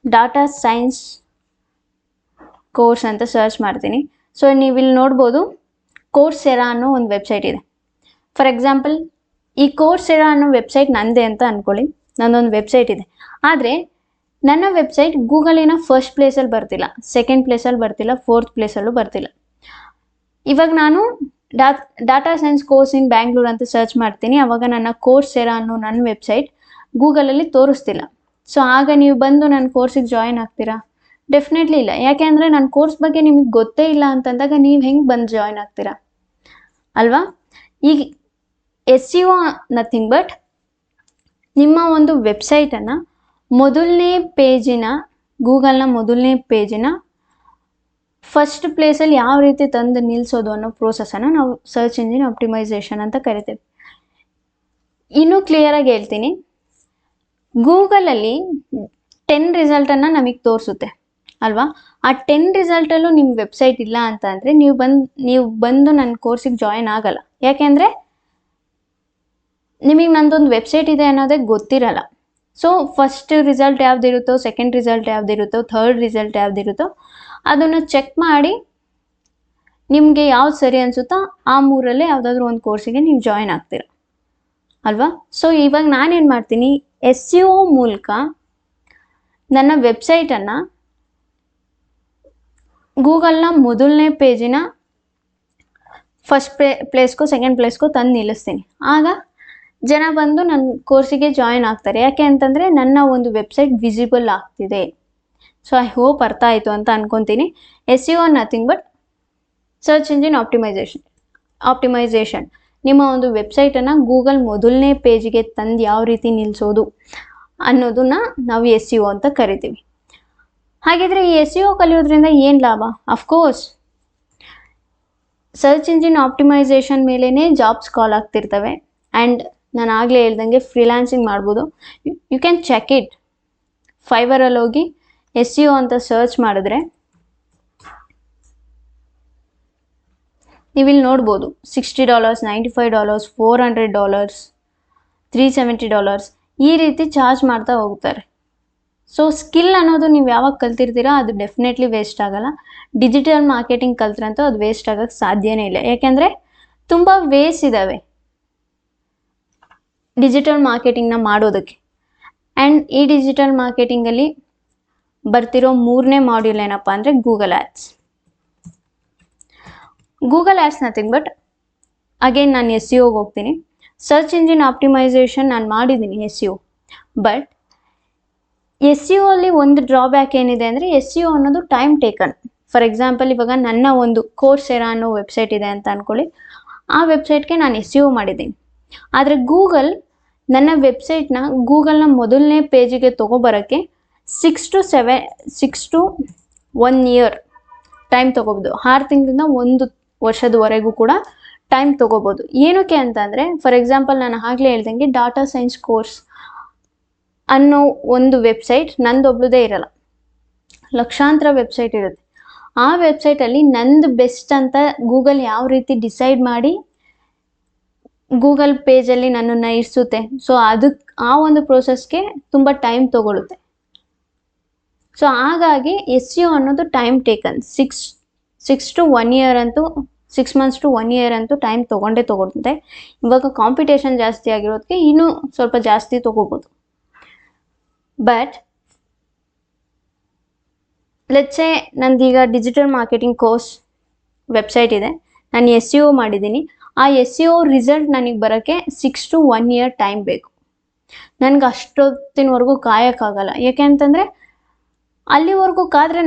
ಡಾಟಾ ಸೈನ್ಸ್ ಕೋರ್ಸ್ ಅಂತ ಸರ್ಚ್ ಮಾಡ್ತೀನಿ. ಸೊ ನೀವಿಲ್ಲಿ ನೋಡ್ಬೋದು ಕೋರ್ಸೆರಾ ಅನ್ನೋ ಒಂದು ವೆಬ್ಸೈಟ್ ಇದೆ. ಫಾರ್ ಎಕ್ಸಾಂಪಲ್ ಈ ಕೋರ್ಸೆರಾ ಅನ್ನೋ ವೆಬ್ಸೈಟ್ ನಂದೇ ಅಂತ ಅಂದ್ಕೊಳ್ಳಿ. ನನ್ನೊಂದು ವೆಬ್ಸೈಟ್ ಇದೆ. ಆದರೆ ನನ್ನ ವೆಬ್ಸೈಟ್ ಗೂಗಲಿನ ಫಸ್ಟ್ ಪ್ಲೇಸಲ್ಲಿ ಬರ್ತಿಲ್ಲ, ಸೆಕೆಂಡ್ ಪ್ಲೇಸಲ್ಲಿ ಬರ್ತಿಲ್ಲ, ಫೋರ್ತ್ ಪ್ಲೇಸಲ್ಲೂ ಬರ್ತಿಲ್ಲ. ಇವಾಗ ನಾನು data science course in Bangalore ಅಂತ ಸರ್ಚ್ ಮಾಡ್ತೀನಿ. ಆವಾಗ ನನ್ನ ಕೋರ್ಸೆರಾ ಅನ್ನೋ ನನ್ನ ವೆಬ್ಸೈಟ್ ಗೂಗಲಲ್ಲಿ ತೋರಿಸ್ತಿಲ್ಲ. ಸೊ ಆಗ ನೀವು ಬಂದು ನನ್ನ ಕೋರ್ಸಿಗೆ ಜಾಯಿನ್ ಆಗ್ತೀರಾ? ಡೆಫಿನೆಟ್ಲಿ ಇಲ್ಲ. ಯಾಕೆ ಅಂದರೆ ನನ್ನ ಕೋರ್ಸ್ ಬಗ್ಗೆ ನಿಮಗೆ ಗೊತ್ತೇ ಇಲ್ಲ ಅಂತಂದಾಗ ನೀವು ಹೆಂಗೆ ಬಂದು ಜಾಯಿನ್ ಆಗ್ತೀರಾ ಅಲ್ವಾ? ಈಗ SEO ನಥಿಂಗ್ ಬಟ್ ನಿಮ್ಮ ಒಂದು ವೆಬ್ಸೈಟನ್ನು ಮೊದಲನೇ ಪೇಜಿನ, ಗೂಗಲ್ನ ಮೊದಲನೇ ಪೇಜಿನ ಫಸ್ಟ್ ಪ್ಲೇಸಲ್ಲಿ ಯಾವ ರೀತಿ ತಂದು ನಿಲ್ಲಿಸೋದು ಅನ್ನೋ ಪ್ರೋಸೆಸನ್ನು ನಾವು ಸರ್ಚ್ ಇಂಜಿನ್ ಆಪ್ಟಿಮೈಸೇಷನ್ ಅಂತ ಕರಿತೇವೆ. ಇನ್ನೂ ಕ್ಲಿಯರಾಗಿ ಹೇಳ್ತೀನಿ, ಗೂಗಲಲ್ಲಿ 10 ರಿಸಲ್ಟನ್ನು ನಮಗೆ ತೋರಿಸುತ್ತೆ ಅಲ್ವಾ? ಆ 10 ರಿಸಲ್ಟಲ್ಲೂ ನಿಮ್ಮ ವೆಬ್ಸೈಟ್ ಇಲ್ಲ ಅಂತ ಅಂದರೆ ನೀವು ಬಂದು ನನ್ನ ಕೋರ್ಸಿಗೆ ಜಾಯಿನ್ ಆಗಲ್ಲ. ಯಾಕೆಂದರೆ ನಿಮಗೆ ನಂದೊಂದು ವೆಬ್ಸೈಟ್ ಇದೆ ಅನ್ನೋದೇ ಗೊತ್ತಿರಲ್ಲ. ಸೊ ಫಸ್ಟ್ ರಿಸಲ್ಟ್ ಯಾವುದಿರುತ್ತೋ, ಸೆಕೆಂಡ್ ರಿಸಲ್ಟ್ ಯಾವುದಿರುತ್ತೋ, ಥರ್ಡ್ ರಿಸಲ್ಟ್ ಯಾವುದಿರುತ್ತೋ ಅದನ್ನು ಚೆಕ್ ಮಾಡಿ ನಿಮಗೆ ಯಾವ್ದು ಸರಿ ಅನಿಸುತ್ತೋ ಆ 3ರಲ್ಲಿ ಯಾವುದಾದ್ರೂ ಒಂದು ಕೋರ್ಸಿಗೆ ನೀವು ಜಾಯಿನ್ ಆಗ್ತೀರ ಅಲ್ವಾ? ಸೊ ಇವಾಗ ನಾನೇನು ಮಾಡ್ತೀನಿ, SEO ಮೂಲಕ ನನ್ನ ವೆಬ್ಸೈಟನ್ನು ಗೂಗಲ್ನ ಮೊದಲನೇ ಪೇಜಿನ ಫಸ್ಟ್ ಪ್ಲೇಸ್ಗೂ ಸೆಕೆಂಡ್ ಪ್ಲೇಸ್ಗೂ ತಂದು ನಿಲ್ಲಿಸ್ತೀನಿ. ಆಗ ಜನ ಬಂದು ನನ್ನ ಕೋರ್ಸಿಗೆ ಜಾಯಿನ್ ಆಗ್ತಾರೆ. ಯಾಕೆ ಅಂತಂದರೆ ನನ್ನ ಒಂದು ವೆಬ್ಸೈಟ್ ವಿಸಿಬಲ್ ಆಗ್ತಿದೆ. ಸೊ ಐ ಹೋಪ್ ಅರ್ಥ ಆಯಿತು ಅಂತ ಅನ್ಕೊತೀನಿ. SEO nothing but search engine optimisation. ನಿಮ್ಮ ಒಂದು ವೆಬ್ಸೈಟನ್ನು ಗೂಗಲ್ ಮೊದಲನೇ ಪೇಜಿಗೆ ತಂದು ಯಾವ ರೀತಿ ನಿಲ್ಲಿಸೋದು ಅನ್ನೋದನ್ನ ನಾವು SEO ಅಂತ ಕರಿತೀವಿ. ಹಾಗಿದ್ರೆ ಈ SEO ಕಲಿಯೋದ್ರಿಂದ ಏನು ಲಾಭ? ಅಫ್ಕೋರ್ಸ್ ಸರ್ಚ್ ಇಂಜಿನ್ ಆಪ್ಟಿಮೈಸೇಷನ್ ಮೇಲೇ ಜಾಬ್ಸ್ ಕಾಲ್ ಆಗ್ತಿರ್ತವೆ. ಆ್ಯಂಡ್ ನಾನು ಆಗಲೇ ಹೇಳ್ದಂಗೆ ಫ್ರೀಲಾನ್ಸಿಂಗ್ ಮಾಡ್ಬೋದು. You can check it. ಫೈವರಲ್ಲಿ ಹೋಗಿ SEO ಅಂತ ಸರ್ಚ್ ಮಾಡಿದ್ರೆ ನೀವಿಲ್ಲಿ ನೋಡ್ಬೋದು $60, $95, $400, $370 ಈ ರೀತಿ ಚಾರ್ಜ್ ಮಾಡ್ತಾ ಹೋಗ್ತಾರೆ. ಸೊ ಸ್ಕಿಲ್ ಅನ್ನೋದು ನೀವು ಯಾವಾಗ ಕಲ್ತಿರ್ತೀರಾ ಅದು ಡೆಫಿನೆಟ್ಲಿ ವೇಸ್ಟ್ ಆಗಲ್ಲ. ಡಿಜಿಟಲ್ ಮಾರ್ಕೆಟಿಂಗ್ ಕಲ್ತ್ರಂತೂ ಅದು ವೇಸ್ಟ್ ಆಗೋಕ್ಕೆ ಸಾಧ್ಯನೇ ಇಲ್ಲ. ಯಾಕೆಂದರೆ ತುಂಬ ವೇಸ್ ಇದ್ದಾವೆ ಡಿಜಿಟಲ್ ಮಾರ್ಕೆಟಿಂಗ್ನ ಮಾಡೋದಕ್ಕೆ. ಆ್ಯಂಡ್ ಈ ಡಿಜಿಟಲ್ ಮಾರ್ಕೆಟಿಂಗಲ್ಲಿ ಬರ್ತಿರೋ 3ನೇ ಮಾಡ್ಯೂಲ್ ಏನಪ್ಪ ಅಂದರೆ Google ads. Google ads nothing but again ನಾನು SEOಗೆ ಹೋಗ್ತೀನಿ. ಸರ್ಚ್ ಇಂಜಿನ್ ಆಪ್ಟಿಮೈಸೇಷನ್ ನಾನು ಮಾಡಿದ್ದೀನಿ SEO. ಬಟ್ SEO ಅಲ್ಲಿ ಒಂದು ಡ್ರಾಬ್ಯಾಕ್ ಏನಿದೆ ಅಂದರೆ SEO ಅನ್ನೋದು ಟೈಮ್ ಟೇಕನ್. ಫಾರ್ ಎಕ್ಸಾಂಪಲ್ ಇವಾಗ ನನ್ನ ಒಂದು ಕೋರ್ಸೆರಾ ಅನ್ನೋ ವೆಬ್ಸೈಟ್ ಇದೆ ಅಂತ ಅಂದ್ಕೊಳ್ಳಿ. ಆ ವೆಬ್ಸೈಟ್ಗೆ ನಾನು SEO ಮಾಡಿದ್ದೀನಿ. ಆದರೆ ಗೂಗಲ್ ನನ್ನ ವೆಬ್ಸೈಟ್ನ ಗೂಗಲ್ನ ಮೊದಲನೇ ಪೇಜಿಗೆ ತೊಗೊಬರೋಕ್ಕೆ 6 to 1 year ಟೈಮ್ ತೊಗೋಬೋದು. 6 ತಿಂಗಳಿಂದ 1 ವರ್ಷದವರೆಗೂ ಕೂಡ ಟೈಮ್ ತೊಗೋಬೋದು. ಏನಕ್ಕೆ ಅಂತಂದರೆ, ಫಾರ್ ಎಕ್ಸಾಂಪಲ್ ನಾನು ಆಗಲೇ ಹೇಳ್ದಂಗೆ ಡಾಟಾ ಸೈನ್ಸ್ ಕೋರ್ಸ್ ಅನ್ನೋ ಒಂದು ವೆಬ್ಸೈಟ್ ನಂದೊಬ್ಳದೇ ಇರಲ್ಲ, ಲಕ್ಷಾಂತರ ವೆಬ್ಸೈಟ್ ಇರುತ್ತೆ. ಆ ವೆಬ್ಸೈಟಲ್ಲಿ ನಂದು ಬೆಸ್ಟ್ ಅಂತ ಗೂಗಲ್ ಯಾವ ರೀತಿ ಡಿಸೈಡ್ ಮಾಡಿ ಗೂಗಲ್ ಪೇಜಲ್ಲಿ ನನ್ನನ್ನು ಇರಿಸುತ್ತೆ. ಸೊ ಅದಕ್ಕೆ ಆ ಒಂದು ಪ್ರೋಸೆಸ್ಗೆ ತುಂಬ ಟೈಮ್ ತೊಗೊಳುತ್ತೆ. ಸೊ ಹಾಗಾಗಿ SEO ಅನ್ನೋದು ಟೈಮ್ ಟೇಕನ್. 6 to 1 year ಅಂತೂ 6 months to 1 year ಅಂತೂ ಟೈಮ್ ತೊಗೊಳುತ್ತೆ. ಇವಾಗ ಕಾಂಪಿಟೇಷನ್ ಜಾಸ್ತಿ ಆಗಿರೋದಕ್ಕೆ ಇನ್ನೂ ಸ್ವಲ್ಪ ಜಾಸ್ತಿ ತೊಗೋಬೋದು. ಬಟ್ ಲೆಟ್ಸ್ ಸೇ ನಂದೀಗ ಡಿಜಿಟಲ್ ಮಾರ್ಕೆಟಿಂಗ್ ಕೋರ್ಸ್ ವೆಬ್ಸೈಟ್ ಇದೆ, ನಾನು SEO ಮಾಡಿದ್ದೀನಿ. ಆ SEO ರಿಸಲ್ಟ್ ನನಗೆ ಬರೋಕ್ಕೆ 6 to 1 year ಟೈಮ್ ಬೇಕು. ನನಗೆ ಅಷ್ಟೊತ್ತಿನವರೆಗೂ ಕಾಯೋಕ್ಕಾಗಲ್ಲ. ಯಾಕೆ ಅಂತಂದರೆ ಅಲ್ಲಿವರೆಗೂ ಕಾದರೆ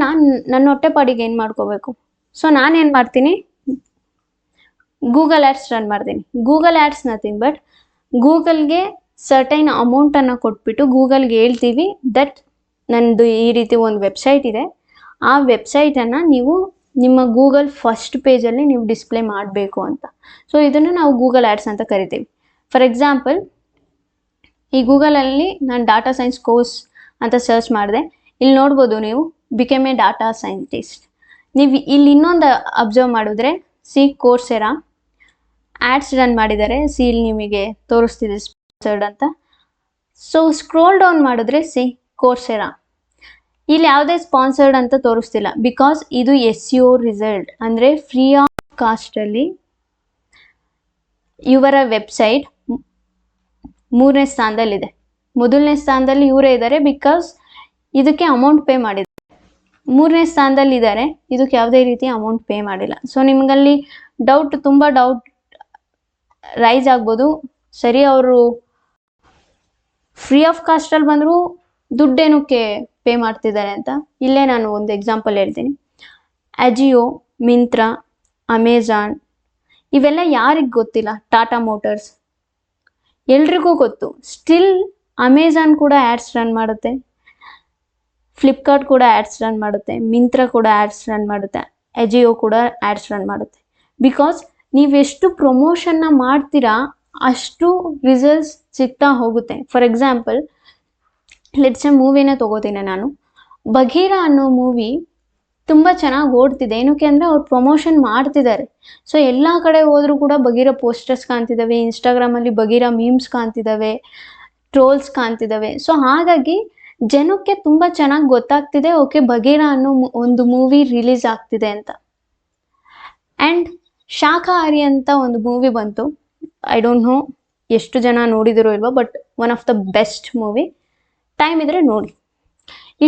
ನನ್ನ ಹೊಟ್ಟೆಪಾಡಿಗೆ ಏನು ಮಾಡ್ಕೋಬೇಕು. ಸೊ ನಾನೇನು ಮಾಡ್ತೀನಿ, ಗೂಗಲ್ ಆ್ಯಡ್ಸ್ ರನ್ ಮಾಡ್ತೀನಿ. ಗೂಗಲ್ ಆ್ಯಡ್ಸ್ ನಥಿಂಗ್ ಬಟ್ ಗೂಗಲ್ಗೆ ಸರ್ಟೈನ್ ಅಮೌಂಟನ್ನು ಕೊಟ್ಬಿಟ್ಟು ಗೂಗಲ್ಗೆ ಹೇಳ್ತೀವಿ ದಟ್ ನನ್ನದು ಈ ರೀತಿ ಒಂದು ವೆಬ್ಸೈಟ್ ಇದೆ, ಆ ವೆಬ್ಸೈಟನ್ನು ನೀವು ನಿಮ್ಮ ಗೂಗಲ್ ಫಸ್ಟ್ ಪೇಜಲ್ಲಿ ನೀವು ಡಿಸ್ಪ್ಲೇ ಮಾಡಬೇಕು ಅಂತ. ಸೊ ಇದನ್ನು ನಾವು ಗೂಗಲ್ ಆ್ಯಡ್ಸ್ ಅಂತ ಕರಿತೀವಿ. ಫಾರ್ ಎಕ್ಸಾಂಪಲ್, ಈ ಗೂಗಲಲ್ಲಿ ನಾನು ಡಾಟಾ ಸೈನ್ಸ್ ಕೋರ್ಸ್ ಅಂತ ಸರ್ಚ್ ಮಾಡಿದೆ. ಇಲ್ಲಿ ನೋಡ್ಬೋದು ನೀವು, ಬಿಕಮ್ ಎ ಡಾಟಾ ಸೈಂಟಿಸ್ಟ್. ನೀವು ಇಲ್ಲಿ ಇನ್ನೊಂದು ಅಬ್ಸರ್ವ್ ಮಾಡಿದ್ರೆ, ಸಿ ಕೋರ್ಸೆರಾ ಆ್ಯಡ್ಸ್ ರನ್ ಮಾಡಿದ್ದಾರೆ. ಸಿ ಇಲ್ಲಿ ನಿಮಗೆ ತೋರಿಸ್ತಿದೆ ಸ್ಪಾನ್ಸರ್ಡ್ ಅಂತ. ಸೊ ಸ್ಕ್ರೋಲ್ ಡೌನ್ ಮಾಡಿದ್ರೆ ಸಿ ಕೋರ್ಸೆರಾ, ಇಲ್ಲಿ ಯಾವುದೇ ಸ್ಪಾನ್ಸರ್ಡ್ ಅಂತ ತೋರಿಸ್ತಿಲ್ಲ. ಬಿಕಾಸ್ ಇದು SEO ರಿಸಲ್ಟ್, ಅಂದರೆ ಫ್ರೀ ಆಫ್ ಕಾಸ್ಟಲ್ಲಿ ಇವರ ವೆಬ್ಸೈಟ್ 3ನೇ ಸ್ಥಾನದಲ್ಲಿದೆ. ಮೊದಲನೇ ಸ್ಥಾನದಲ್ಲಿ ಇವರೇ ಇದ್ದಾರೆ, ಬಿಕಾಸ್ ಇದಕ್ಕೆ ಅಮೌಂಟ್ ಪೇ ಮಾಡಿದ್ದಾರೆ. 3ನೇ ಸ್ಥಾನದಲ್ಲಿದ್ದಾರೆ, ಇದಕ್ಕೆ ಯಾವುದೇ ರೀತಿ ಅಮೌಂಟ್ ಪೇ ಮಾಡಿಲ್ಲ. ಸೊ ನಿಮಗಲ್ಲಿ ತುಂಬ ಡೌಟ್ ರೈಸ್ ಆಗ್ಬೋದು, ಸರಿ ಅವರು ಫ್ರೀ ಆಫ್ ಕಾಸ್ಟಲ್ಲಿ ಬಂದರೂ ದುಡ್ಡೇನಕ್ಕೆ ಪೇ ಮಾಡ್ತಿದ್ದಾರೆ ಅಂತ. ಇಲ್ಲೇ ನಾನು ಒಂದು ಎಕ್ಸಾಂಪಲ್ ಹೇಳ್ತೀನಿ. ಅಜಿಯೋ, ಮಿಂತ್ರಾ, ಅಮೆಜಾನ್ ಇವೆಲ್ಲ ಯಾರಿಗೆ ಗೊತ್ತಿಲ್ಲ? ಟಾಟಾ ಮೋಟರ್ಸ್ ಎಲ್ರಿಗೂ ಗೊತ್ತು. ಸ್ಟಿಲ್ ಅಮೆಜಾನ್ ಕೂಡ ಆ್ಯಡ್ಸ್ ರನ್ ಮಾಡುತ್ತೆ, ಫ್ಲಿಪ್ಕಾರ್ಟ್ ಕೂಡ ಆ್ಯಡ್ಸ್ ರನ್ ಮಾಡುತ್ತೆ, ಮಿಂತ್ರಾ ಕೂಡ ಆ್ಯಡ್ಸ್ ರನ್ ಮಾಡುತ್ತೆ, ಅಜಿಯೋ ಕೂಡ ಆ್ಯಡ್ಸ್ ರನ್ ಮಾಡುತ್ತೆ. ಬಿಕಾಸ್ ನೀವೆಷ್ಟು ಪ್ರಮೋಷನ್ನ ಮಾಡ್ತೀರಾ ಅಷ್ಟು ರಿಸಲ್ಟ್ಸ್ ಸಿಗ್ತಾ ಹೋಗುತ್ತೆ. ಫಾರ್ ಎಕ್ಸಾಂಪಲ್, ಲೆಟ್ಸ್ ಎ ಮೂವಿನೇ ತೊಗೋತೀನಿ ನಾನು. ಬಗೀರಾ ಅನ್ನೋ ಮೂವಿ ತುಂಬ ಚೆನ್ನಾಗಿ ಓಡ್ತಿದೆ. ಏನಕ್ಕೆ ಅಂದರೆ ಅವ್ರು ಪ್ರಮೋಷನ್ ಮಾಡ್ತಿದ್ದಾರೆ. ಸೊ ಎಲ್ಲ ಕಡೆ ಹೋದರೂ ಕೂಡ ಬಗೀರಾ ಪೋಸ್ಟರ್ಸ್ ಕಾಣ್ತಿದ್ದಾವೆ, ಇನ್ಸ್ಟಾಗ್ರಾಮಲ್ಲಿ ಬಗೀರಾ ಮೀಮ್ಸ್ ಕಾಣ್ತಿದ್ದಾವೆ, ಟ್ರೋಲ್ಸ್ ಕಾಣ್ತಿದ್ದಾವೆ. ಸೊ ಹಾಗಾಗಿ ಜನಕ್ಕೆ ತುಂಬ ಚೆನ್ನಾಗಿ ಗೊತ್ತಾಗ್ತಿದೆ, ಓಕೆ ಬಗೀರಾ ಅನ್ನೋ ಒಂದು ಮೂವಿ ರಿಲೀಸ್ ಆಗ್ತಿದೆ ಅಂತ. ಆ್ಯಂಡ್ ಶಾಖಾಹಾರಿ ಅಂತ ಒಂದು ಮೂವಿ ಬಂತು. ಐ ಡೋಂಟ್ ನೋ ಎಷ್ಟು ಜನ ನೋಡಿದಿರೋ ಇಲ್ವೋ, but one of the best movie. Time ಇದ್ದರೆ ನೋಡಿ. ಈ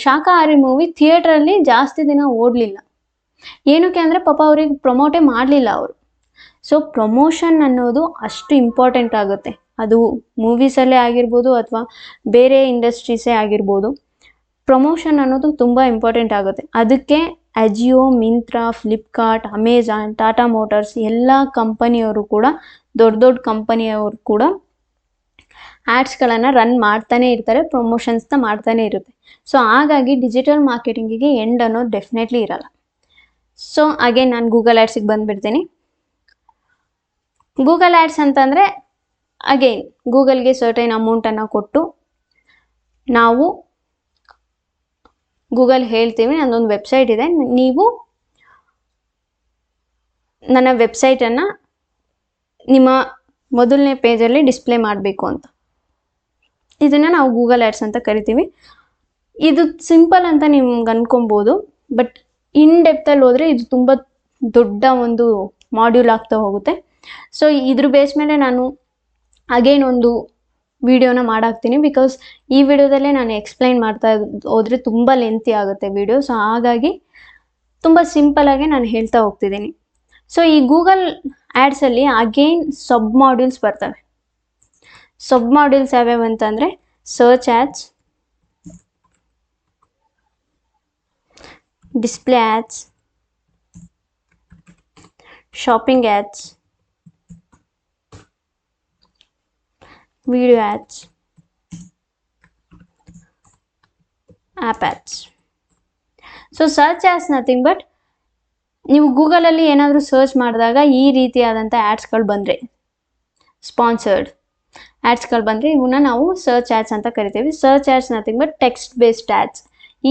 ಶಾಖಾಹಾರಿ ಮೂವಿ ಥಿಯೇಟ್ರಲ್ಲಿ ಜಾಸ್ತಿ ದಿನ ಓಡಲಿಲ್ಲ. ಏನಕ್ಕೆ ಅಂದರೆ ಪಾಪ ಅವ್ರಿಗೆ ಪ್ರಮೋಟೇ ಮಾಡಲಿಲ್ಲ ಅವರು. ಸೊ ಪ್ರಮೋಷನ್ ಅನ್ನೋದು ಅಷ್ಟು ಇಂಪಾರ್ಟೆಂಟ್ ಆಗುತ್ತೆ. ಅದು ಮೂವೀಸಲ್ಲೇ ಆಗಿರ್ಬೋದು ಅಥವಾ ಬೇರೆ ಇಂಡಸ್ಟ್ರೀಸೇ ಆಗಿರ್ಬೋದು, ಪ್ರಮೋಷನ್ ಅನ್ನೋದು ತುಂಬ ಇಂಪಾರ್ಟೆಂಟ್ ಆಗುತ್ತೆ. ಅದಕ್ಕೆ ಅಜಿಯೋ, ಮಿಂತ್ರಾ, ಫ್ಲಿಪ್ಕಾರ್ಟ್, ಅಮೆಜಾನ್, ಟಾಟಾ ಮೋಟರ್ಸ್ ಎಲ್ಲ ಕಂಪನಿಯವರು ಕೂಡ, ದೊಡ್ಡ ಕಂಪನಿಯವರು ಕೂಡ ಆ್ಯಡ್ಸ್ಗಳನ್ನು ರನ್ ಮಾಡ್ತಾನೆ ಇರ್ತಾರೆ, ಪ್ರಮೋಷನ್ಸ್ನ ಮಾಡ್ತಾನೆ ಇರುತ್ತೆ. ಸೊ ಹಾಗಾಗಿ ಡಿಜಿಟಲ್ ಮಾರ್ಕೆಟಿಂಗಿಗೆ ಎಂಡ್ ಅನ್ನೋದು ಡೆಫಿನೆಟ್ಲಿ ಇರಲ್ಲ. ಸೊ ಅಗೇನ್ ನಾನು ಗೂಗಲ್ ಆ್ಯಡ್ಸಿಗೆ ಬಂದುಬಿಡ್ತೀನಿ. ಗೂಗಲ್ ಆ್ಯಡ್ಸ್ ಅಂತಂದರೆ ಅಗೇನ್ ಗೂಗಲ್ಗೆ ಸರ್ಟೈನ್ ಅಮೌಂಟನ್ನು ಕೊಟ್ಟು ನಾವು ಗೂಗಲ್ ಹೇಳ್ತೀವಿ ನನ್ನೊಂದು ವೆಬ್ಸೈಟ್ ಇದೆ, ನೀವು ನನ್ನ ವೆಬ್ಸೈಟನ್ನು ನಿಮ್ಮ ಮೊದಲನೇ ಪೇಜಲ್ಲಿ ಡಿಸ್ಪ್ಲೇ ಮಾಡಬೇಕು ಅಂತ. ಇದನ್ನು ನಾವು ಗೂಗಲ್ ಆ್ಯಡ್ಸ್ ಅಂತ ಕರಿತೀವಿ. ಇದು ಸಿಂಪಲ್ ಅಂತ ನಿಮ್ಗೆ ಅನ್ಕೊಬೋದು, ಬಟ್ ಇನ್ ಡೆಪ್ತಲ್ಲಿ ಹೋದರೆ ಇದು ತುಂಬ ದೊಡ್ಡ ಒಂದು ಮಾಡ್ಯೂಲ್ ಆಗ್ತಾ ಹೋಗುತ್ತೆ. ಸೊ ಇದ್ರ ಬೇಸ್ ಮೇಲೆ ನಾನು ಅಗೇನ್ ಒಂದು ವಿಡಿಯೋನ ಮಾಡಾಕ್ತೀನಿ. ಬಿಕಾಸ್ ಈ ವಿಡಿಯೋದಲ್ಲೇ ನಾನು ಎಕ್ಸ್ಪ್ಲೈನ್ ಮಾಡ್ತಾ ಹೋದರೆ ತುಂಬ ಲೆಂತಿ ಆಗುತ್ತೆ ವಿಡಿಯೋ. ಸೊ ಹಾಗಾಗಿ ತುಂಬ ಸಿಂಪಲಾಗಿ ನಾನು ಹೇಳ್ತಾ ಹೋಗ್ತಿದ್ದೀನಿ. ಸೊ ಈ ಗೂಗಲ್ ಆ್ಯಡ್ಸಲ್ಲಿ ಅಗೇನ್ ಸಬ್ ಮಾಡ್ಯೂಲ್ಸ್ ಬರ್ತವೆ. ಸಬ್ ಮಾಡ್ಯೂಲ್ಸ್ ಯಾವ್ಯಾವ ಅಂತಂದರೆ search ads, display ads, shopping ads, video ads, app ads. So search as nothing but ನೀವು ಗೂಗಲಲ್ಲಿ ಏನಾದರೂ ಸರ್ಚ್ ಮಾಡಿದಾಗ ಈ ರೀತಿಯಾದಂಥ ಆ್ಯಡ್ಸ್ಗಳು ಬಂದರೆ, ಸ್ಪಾನ್ಸರ್ಡ್ ಆ್ಯಡ್ಸ್ಗಳು ಬಂದರೆ ಇವನ್ನ ನಾವು ಸರ್ಚ್ ಆ್ಯಡ್ಸ್ ಅಂತ ಕರಿತೀವಿ. Search ads nothing but text based ads.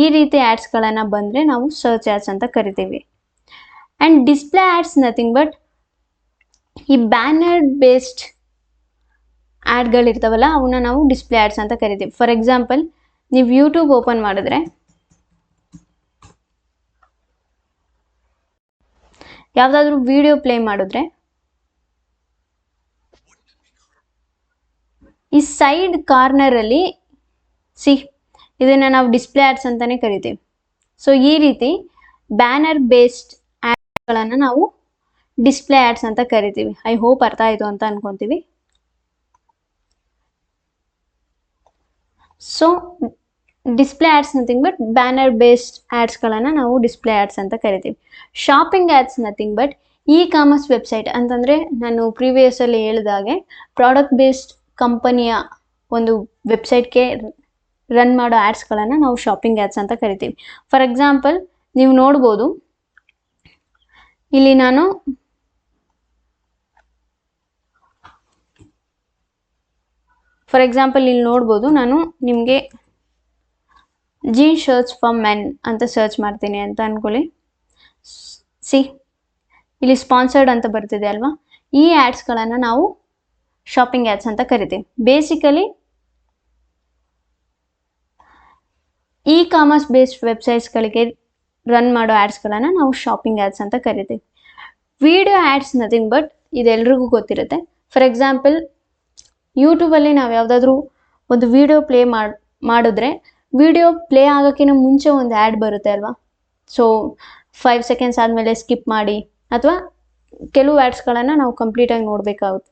ಈ ರೀತಿ ಆ್ಯಡ್ಸ್ಗಳನ್ನು ಬಂದರೆ ನಾವು ಸರ್ಚ್ ಆ್ಯಡ್ಸ್ ಅಂತ ಕರಿತೀವಿ. And display ads nothing but ಈ ಬ್ಯಾನರ್ ಬೇಸ್ಡ್ ಆ್ಯಡ್ಗಳಿರ್ತಾವಲ್ಲ ಅವನ್ನ ನಾವು ಡಿಸ್ಪ್ಲೇ ಆ್ಯಡ್ಸ್ ಅಂತ ಕರಿತೀವಿ. ಫಾರ್ ಎಕ್ಸಾಂಪಲ್, ನೀವು ಯೂಟ್ಯೂಬ್ ಓಪನ್ ಮಾಡಿದ್ರೆ ಯಾವುದಾದ್ರೂ ವಿಡಿಯೋ ಪ್ಲೇ ಮಾಡಿದ್ರೆ ಈ ಸೈಡ್ ಕಾರ್ನರಲ್ಲಿ ಇದನ್ನು ನಾವು ಡಿಸ್ಪ್ಲೇ ಆ್ಯಡ್ಸ್ ಅಂತಲೇ ಕರಿತೀವಿ. ಸೊ ಈ ರೀತಿ ಬ್ಯಾನರ್ ಬೇಸ್ಡ್ ಆ್ಯಡ್ಗಳನ್ನು ನಾವು ಡಿಸ್ಪ್ಲೇ ಆ್ಯಡ್ಸ್ ಅಂತ ಕರಿತೀವಿ. ಐ ಹೋಪ್ ಅರ್ಥ ಆಯಿತು ಅಂತ ಅನ್ಕೊತೀವಿ. So display ads nothing but banner based ಆ್ಯಡ್ಸ್ಗಳನ್ನು ನಾವು ಡಿಸ್ಪ್ಲೇ ಆ್ಯಡ್ಸ್ ಅಂತ ಕರಿತೀವಿ. Shopping ads nothing but E commerce website ಅಂತಂದರೆ ನಾನು ಪ್ರೀವಿಯಸ್ಸಲ್ಲಿ ಹೇಳಿದಾಗೆ ಪ್ರಾಡಕ್ಟ್ ಬೇಸ್ಡ್ ಕಂಪನಿಯ ಒಂದು ವೆಬ್ಸೈಟ್ಗೆ ರನ್ ಮಾಡೋ ಆ್ಯಡ್ಸ್ಗಳನ್ನು ನಾವು ಶಾಪಿಂಗ್ ಆ್ಯಡ್ಸ್ ಅಂತ ಕರಿತೀವಿ. ಫಾರ್ ಎಕ್ಸಾಂಪಲ್, ನೀವು ನೋಡ್ಬೋದು ಇಲ್ಲಿ ನಾನು ನಿಮಗೆ ಜೀನ್ ಶರ್ಟ್ಸ್ ಫಾರ್ ಮೆನ್ ಅಂತ ಸರ್ಚ್ ಮಾಡ್ತೀನಿ ಅಂತ ಅಂದ್ಕೊಳ್ಳಿ. ಇಲ್ಲಿ ಸ್ಪಾನ್ಸರ್ಡ್ ಅಂತ ಬರ್ತಿದೆ ಅಲ್ವಾ, ಈ ಆ್ಯಡ್ಸ್ಗಳನ್ನು ನಾವು ಶಾಪಿಂಗ್ ಆ್ಯಡ್ಸ್ ಅಂತ ಕರಿತೀವಿ. ಬೇಸಿಕಲಿ ಇ ಕಾಮರ್ಸ್ ಬೇಸ್ಡ್ ವೆಬ್ಸೈಟ್ಸ್ಗಳಿಗೆ ರನ್ ಮಾಡೋ ಆ್ಯಡ್ಸ್ಗಳನ್ನು ನಾವು ಶಾಪಿಂಗ್ ಆ್ಯಡ್ಸ್ ಅಂತ ಕರಿತೀವಿ. ವಿಡಿಯೋ ಆ್ಯಡ್ಸ್ ನಥಿಂಗ್ ಬಟ್ ಇದೆಲ್ರಿಗೂ ಗೊತ್ತಿರುತ್ತೆ. ಫಾರ್ ಎಕ್ಸಾಂಪಲ್, ಯೂಟ್ಯೂಬಲ್ಲಿ ನಾವು ಯಾವುದಾದ್ರೂ ಒಂದು ವಿಡಿಯೋ ಪ್ಲೇ ಮಾಡಿದ್ರೆ ವಿಡಿಯೋ ಪ್ಲೇ ಆಗೋಕ್ಕಿಂತ ಮುಂಚೆ ಒಂದು ಆ್ಯಡ್ ಬರುತ್ತೆ ಅಲ್ವಾ. ಸೊ 5 ಸೆಕೆಂಡ್ಸ್ ಆದಮೇಲೆ ಸ್ಕಿಪ್ ಮಾಡಿ, ಅಥವಾ ಕೆಲವು ಆ್ಯಡ್ಸ್ಗಳನ್ನು ನಾವು ಕಂಪ್ಲೀಟಾಗಿ ನೋಡಬೇಕಾಗುತ್ತೆ.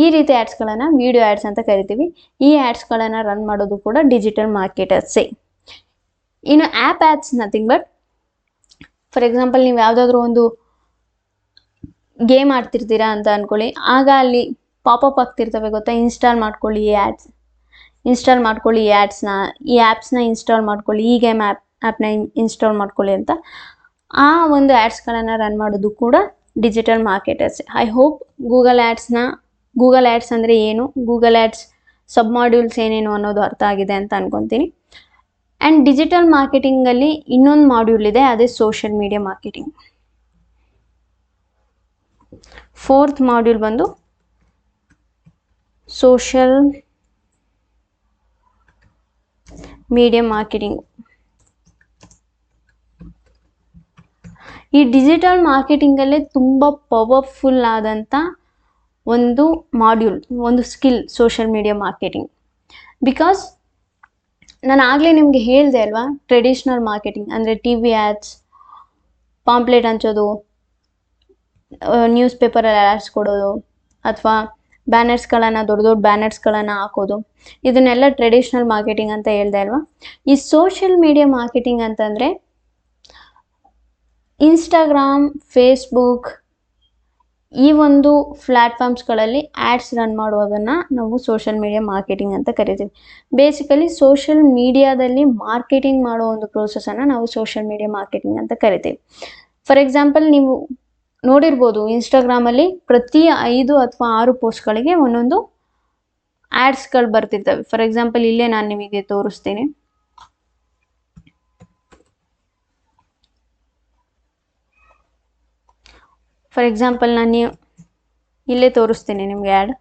ಈ ರೀತಿ ಆ್ಯಡ್ಸ್ಗಳನ್ನು ವಿಡಿಯೋ ಆ್ಯಡ್ಸ್ ಅಂತ ಕರಿತೀವಿ. ಈ ಆ್ಯಡ್ಸ್ಗಳನ್ನು ರನ್ ಮಾಡೋದು ಕೂಡ ಡಿಜಿಟಲ್ ಮಾರ್ಕೆಟರ್ಸೇ. ಇನ್ನು app ads nothing but, for example, ನೀವು ಯಾವುದಾದ್ರೂ ಒಂದು ಗೇಮ್ ಆಡ್ತಿರ್ತೀರಾ ಅಂತ ಅಂದ್ಕೊಳ್ಳಿ. ಆಗ ಅಲ್ಲಿ ಪಾಪಪ್ ಆಗ್ತಿರ್ತವೆ ಗೊತ್ತಾ, ಇನ್ಸ್ಟಾಲ್ ಮಾಡ್ಕೊಳ್ಳಿ ಈ ಆ್ಯಪ್ಸ್ನ, ಈ ಆ್ಯಪ್ಸ್ನ ಇನ್ಸ್ಟಾಲ್ ಮಾಡ್ಕೊಳ್ಳಿ, ಈ ಗೇಮ್ ಆ್ಯಪ್ನ ಇನ್ಸ್ಟಾಲ್ ಮಾಡ್ಕೊಳ್ಳಿ ಅಂತ ಆ ಒಂದು ಆ್ಯಡ್ಸ್ಗಳನ್ನು ರನ್ ಮಾಡೋದು ಕೂಡ digital marketers. I hope Google ads ಅಂದರೆ ಏನು, ಗೂಗಲ್ ಆ್ಯಡ್ಸ್ ಸಬ್ ಮಾಡ್ಯೂಲ್ಸ್ ಏನೇನು ಅನ್ನೋದು ಅರ್ಥ ಆಗಿದೆ ಅಂತ ಅನ್ಕೊತೀನಿ. ಆ್ಯಂಡ್ ಡಿಜಿಟಲ್ ಮಾರ್ಕೆಟಿಂಗಲ್ಲಿ ಇನ್ನೊಂದು ಮಾಡ್ಯೂಲ್ ಇದೆ, ಅದೇ social media marketing. 4th module ಬಂದು ಸೋಷಿಯಲ್ ಮೀಡಿಯಾ ಮಾರ್ಕೆಟಿಂಗ್. ಈ ಡಿಜಿಟಲ್ ಮಾರ್ಕೆಟಿಂಗಲ್ಲೇ ತುಂಬ ಪವರ್ಫುಲ್ ಆದಂಥ ಒಂದು ಮಾಡ್ಯೂಲ್, ಒಂದು skill social media marketing. Because ನಾನು ಆಗಲೇ ನಿಮಗೆ ಹೇಳಿದೆ ಅಲ್ವಾ, ಟ್ರೆಡಿಷ್ನಲ್ ಮಾರ್ಕೆಟಿಂಗ್ ಅಂದರೆ ಟಿ ವಿ ಆ್ಯಡ್ಸ್, ಪಾಂಪ್ಲೆಟ್ ಹಂಚೋದು, ನ್ಯೂಸ್ ಪೇಪರಲ್ಲಿ ಆ್ಯಡ್ಸ್ ಕೊಡೋದು, ಅಥವಾ ಬ್ಯಾನರ್ಸ್ಗಳನ್ನು ದೊಡ್ಡ ಬ್ಯಾನರ್ಸ್ಗಳನ್ನು ಹಾಕೋದು, ಇದನ್ನೆಲ್ಲ ಟ್ರೆಡಿಷ್ನಲ್ ಮಾರ್ಕೆಟಿಂಗ್ ಅಂತ ಹೇಳ್ದೆ ಅಲ್ವಾ. ಈ ಸೋಷಿಯಲ್ ಮೀಡಿಯಾ ಮಾರ್ಕೆಟಿಂಗ್ ಅಂತಂದರೆ ಇನ್ಸ್ಟಾಗ್ರಾಮ್, ಫೇಸ್ಬುಕ್ ಈ ಒಂದು ಪ್ಲ್ಯಾಟ್ಫಾರ್ಮ್ಸ್ಗಳಲ್ಲಿ ಆ್ಯಡ್ಸ್ ರನ್ ಮಾಡೋದನ್ನು ನಾವು ಸೋಷಿಯಲ್ ಮೀಡಿಯಾ ಮಾರ್ಕೆಟಿಂಗ್ ಅಂತ ಕರಿತೀವಿ. ಬೇಸಿಕಲಿ ಸೋಷಿಯಲ್ ಮೀಡಿಯಾದಲ್ಲಿ ಮಾರ್ಕೆಟಿಂಗ್ ಮಾಡೋ ಒಂದು ಪ್ರೋಸೆಸನ್ನು ನಾವು ಸೋಷಿಯಲ್ ಮೀಡಿಯಾ ಮಾರ್ಕೆಟಿಂಗ್ ಅಂತ ಕರಿತೀವಿ. ಫಾರ್ ಎಕ್ಸಾಂಪಲ್, ನೀವು ನೋಡಿರ್ಬೋದು ಇನ್ಸ್ಟಾಗ್ರಾಮಲ್ಲಿ ಪ್ರತಿ 5 ಅಥವಾ 6 ಪೋಸ್ಟ್ಗಳಿಗೆ ಒಂದೊಂದು ಆ್ಯಡ್ಸ್ಗಳು ಬರ್ತಿರ್ತವೆ. ಫಾರ್ ಎಕ್ಸಾಂಪಲ್, ಇಲ್ಲೇ ನಾನು ನಿಮಗೆ ತೋರಿಸ್ತೀನಿ. ಫಾರ್ ಎಕ್ಸಾಂಪಲ್, ನಾನು ಇಲ್ಲೇ ತೋರಿಸ್ತೀನಿ ನಿಮಗೆ ಆ್ಯಡ್.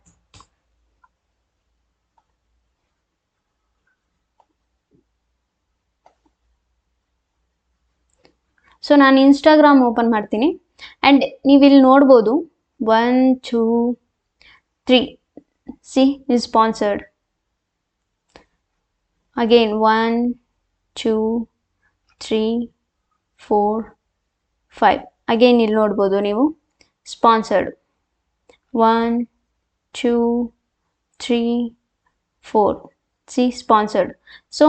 ಸೊ ನಾನು ಇನ್ಸ್ಟಾಗ್ರಾಮ್ ಓಪನ್ ಮಾಡ್ತೀನಿ. ಆ್ಯಂಡ್ ನೀವಿಲ್ಲಿ ನೋಡ್ಬೋದು 1 2 3 is sponsored. Again 1 2 3 4 5. ಅಗೇನ್ ಇಲ್ಲಿ ನೋಡ್ಬೋದು ನೀವು ಸ್ಪಾನ್ಸರ್ಡ್ 1 2 3 4 ಸ್ಪಾನ್ಸರ್ಡ್. ಸೊ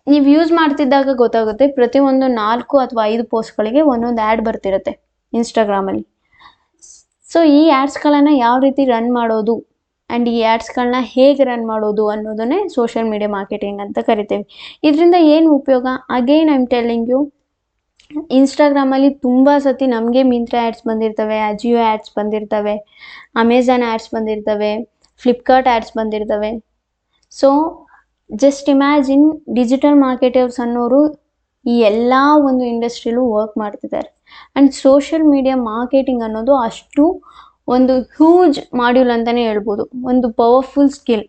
ನೀವು ಯೂಸ್ ಮಾಡ್ತಿದ್ದಾಗ ಗೊತ್ತಾಗುತ್ತೆ, ಪ್ರತಿಯೊಂದು 4 ಅಥವಾ 5 ಪೋಸ್ಟ್ಗಳಿಗೆ ಒಂದೊಂದು ಆ್ಯಡ್ ಬರ್ತಿರುತ್ತೆ ಇನ್ಸ್ಟಾಗ್ರಾಮಲ್ಲಿ. ಸೊ ಈ ಆ್ಯಡ್ಸ್ಗಳನ್ನು ಯಾವ ರೀತಿ ರನ್ ಮಾಡೋದು ಆ್ಯಂಡ್ ಈ ಆ್ಯಡ್ಸ್ಗಳನ್ನ ಹೇಗೆ ರನ್ ಮಾಡೋದು ಅನ್ನೋದನ್ನೇ ಸೋಷಿಯಲ್ ಮೀಡಿಯಾ ಮಾರ್ಕೆಟಿಂಗ್ ಅಂತ ಕರಿತೇವೆ. ಇದರಿಂದ ಏನು ಉಪಯೋಗ? Again I am telling you, ಇನ್ಸ್ಟಾಗ್ರಾಮಲ್ಲಿ ತುಂಬ ಸತಿ ನಮಗೆ ಮಿಂತ್ರಾ ಆ್ಯಡ್ಸ್ ಬಂದಿರ್ತವೆ, ಅಜಿಯೋ ಆ್ಯಡ್ಸ್ ಬಂದಿರ್ತವೆ, ಅಮೆಝಾನ್ ಆ್ಯಡ್ಸ್ ಬಂದಿರ್ತವೆ, ಫ್ಲಿಪ್ಕಾರ್ಟ್ ಆ್ಯಡ್ಸ್ ಬಂದಿರ್ತವೆ. So just imagine digital marketers ಅನ್ನೋರು ಈ ಎಲ್ಲ ಒಂದು ಇಂಡಸ್ಟ್ರಿಲೂ ವರ್ಕ್ ಮಾಡ್ತಿದ್ದಾರೆ. ಆ್ಯಂಡ್ ಸೋಷಿಯಲ್ ಮೀಡಿಯಾ ಮಾರ್ಕೆಟಿಂಗ್ ಅನ್ನೋದು ಅಷ್ಟು ಒಂದು ಹ್ಯೂಜ್ ಮಾಡ್ಯೂಲ್ ಅಂತಲೇ ಹೇಳ್ಬೋದು, ಒಂದು ಪವರ್ಫುಲ್ ಸ್ಕಿಲ್.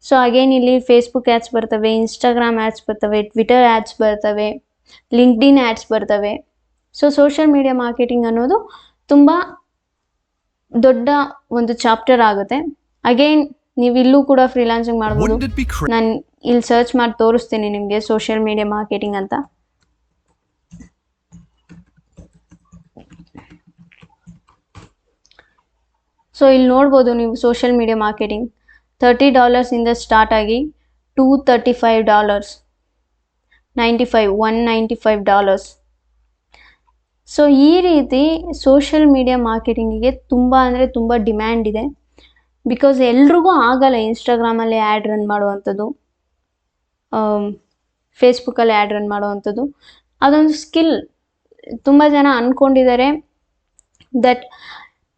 ಸೊ ಅಗೇನ್ ಇಲ್ಲಿ ಫೇಸ್ಬುಕ್ ಆ್ಯಡ್ಸ್ ಬರ್ತವೆ, ಇನ್ಸ್ಟಾಗ್ರಾಮ್ ಆ್ಯಡ್ಸ್ ಬರ್ತವೆ, ಟ್ವಿಟರ್ ಆ್ಯಡ್ಸ್ ಬರ್ತವೆ, ಲಿಂಕ್ಡ್ಇನ್ ಆ್ಯಡ್ಸ್ ಬರ್ತವೆ. ಸೊ ಸೋಷಿಯಲ್ ಮೀಡಿಯಾ ಮಾರ್ಕೆಟಿಂಗ್ ಅನ್ನೋದು ತುಂಬ ದೊಡ್ಡ ಒಂದು ಚಾಪ್ಟರ್ ಆಗುತ್ತೆ. ಅಗೇನ್ ನೀವು ಇಲ್ಲೂ ಕೂಡ ಫ್ರೀಲಾನ್ಸಿಂಗ್ ಮಾಡ್ಬೋದು. ನಾನು ಇಲ್ಲಿ ಸರ್ಚ್ ಮಾಡಿ ತೋರಿಸ್ತೀನಿ ನಿಮಗೆ ಸೋಷಿಯಲ್ ಮೀಡಿಯಾ ಮಾರ್ಕೆಟಿಂಗ್ ಅಂತ. ಸೊ ಇಲ್ಲಿ ನೋಡ್ಬೋದು ನೀವು ಸೋಷಿಯಲ್ ಮೀಡಿಯಾ ಮಾರ್ಕೆಟಿಂಗ್ $30 ಇಂದ ಸ್ಟಾರ್ಟ್ ಆಗಿ $235, $195. ಸೊ ಈ ರೀತಿ ಸೋಷಿಯಲ್ ಮೀಡಿಯಾ ಮಾರ್ಕೆಟಿಂಗಿಗೆ ತುಂಬ ಅಂದರೆ ತುಂಬ ಡಿಮ್ಯಾಂಡ್ ಇದೆ. ಬಿಕಾಸ್ ಎಲ್ರಿಗೂ ಆಗಲ್ಲ ಇನ್ಸ್ಟಾಗ್ರಾಮಲ್ಲಿ ಆ್ಯಡ್ ರನ್ ಮಾಡುವಂಥದ್ದು, ಫೇಸ್ಬುಕ್ಕಲ್ಲಿ ಆ್ಯಡ್ ರನ್ ಮಾಡುವಂಥದ್ದು. ಅದೊಂದು ಸ್ಕಿಲ್. ತುಂಬ ಜನ ಅಂದ್ಕೊಂಡಿದ್ದಾರೆ ದಟ್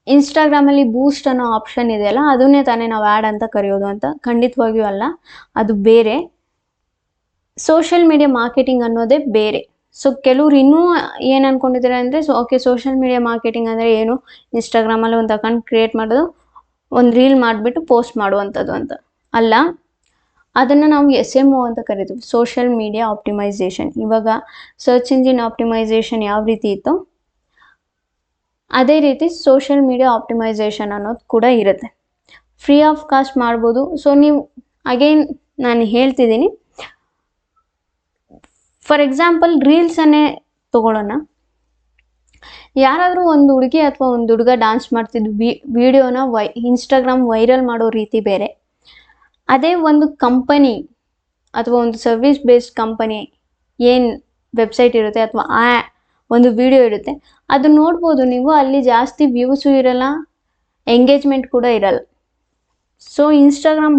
ಇನ್ಸ್ಟಾಗ್ರಾಮಲ್ಲಿ ಬೂಸ್ಟ್ ಅನ್ನೋ ಆಪ್ಷನ್ ಇದೆಯಲ್ಲ, ಅದನ್ನೇ ತಾನೇ ನಾವು ಆ್ಯಡ್ ಅಂತ ಕರೆಯೋದು ಅಂತ. ಖಂಡಿತವಾಗಿಯೂ ಅಲ್ಲ, ಅದು ಬೇರೆ. ಸೋಷಿಯಲ್ ಮೀಡಿಯಾ ಮಾರ್ಕೆಟಿಂಗ್ ಅನ್ನೋದೇ ಬೇರೆ. ಸೊ ಕೆಲವ್ರು ಇನ್ನೂ ಏನು ಅಂದ್ಕೊಂಡಿದ್ದಾರೆ ಅಂದರೆ, ಓಕೆ ಸೋಷಿಯಲ್ ಮೀಡಿಯಾ ಮಾರ್ಕೆಟಿಂಗ್ ಅಂದರೆ ಏನು, ಇನ್ಸ್ಟಾಗ್ರಾಮಲ್ಲಿ ಒಂದು ಅಕೌಂಟ್ ಕ್ರಿಯೇಟ್ ಮಾಡೋದು, ಒಂದು ರೀಲ್ ಮಾಡಿಬಿಟ್ಟು ಪೋಸ್ಟ್ ಮಾಡುವಂಥದ್ದು ಅಂತ. ಅಲ್ಲ, ಅದನ್ನು ನಾವು SMO ಅಂತ ಕರಿತೀವಿ, ಸೋಷಿಯಲ್ ಮೀಡಿಯಾ ಆಪ್ಟಿಮೈಸೇಷನ್. ಇವಾಗ ಸರ್ಚ್ ಇಂಜಿನ್ ಆಪ್ಟಿಮೈಸೇಷನ್ ಯಾವ ರೀತಿ ಇತ್ತು, ಅದೇ ರೀತಿ ಸೋಷಿಯಲ್ ಮೀಡಿಯಾ ಆಪ್ಟಿಮೈಸೇಷನ್ ಅನ್ನೋದು ಕೂಡ ಇರುತ್ತೆ. ಫ್ರೀ ಆಫ್ ಕಾಸ್ಟ್ ಮಾಡ್ಬೋದು. ಸೊ ನೀವು ಅಗೇನ್ ನಾನು ಹೇಳ್ತಿದ್ದೀನಿ, ಫಾರ್ ಎಕ್ಸಾಂಪಲ್ ರೀಲ್ಸನ್ನೇ ತಗೊಳ್ಳೋಣ. ಯಾರಾದರೂ ಒಂದು ಹುಡುಗಿ ಅಥವಾ ಒಂದು ಹುಡುಗ ಡಾನ್ಸ್ ಮಾಡ್ತಿದ್ದು ವಿಡಿಯೋನ ಇನ್ಸ್ಟಾಗ್ರಾಮ್ ವೈರಲ್ ಮಾಡೋ ರೀತಿ ಬೇರೆ. ಅದೇ ಒಂದು ಕಂಪನಿ ಅಥವಾ ಒಂದು ಸರ್ವಿಸ್ ಬೇಸ್ಡ್ ಕಂಪನಿ ಏನು ವೆಬ್ಸೈಟ್ ಇರುತ್ತೆ ಅಥವಾ ಆ ಒಂದು ವಿಡಿಯೋ ಇರುತ್ತೆ, ಅದು ನೋಡ್ಬೋದು ನೀವು. ಅಲ್ಲಿ ಜಾಸ್ತಿ ವ್ಯೂಸು ಇರಲ್ಲ, ಎಂಗೇಜ್ಮೆಂಟ್ ಕೂಡ ಇರಲ್ಲ. ಸೊ ಇನ್ಸ್ಟಾಗ್ರಾಮ್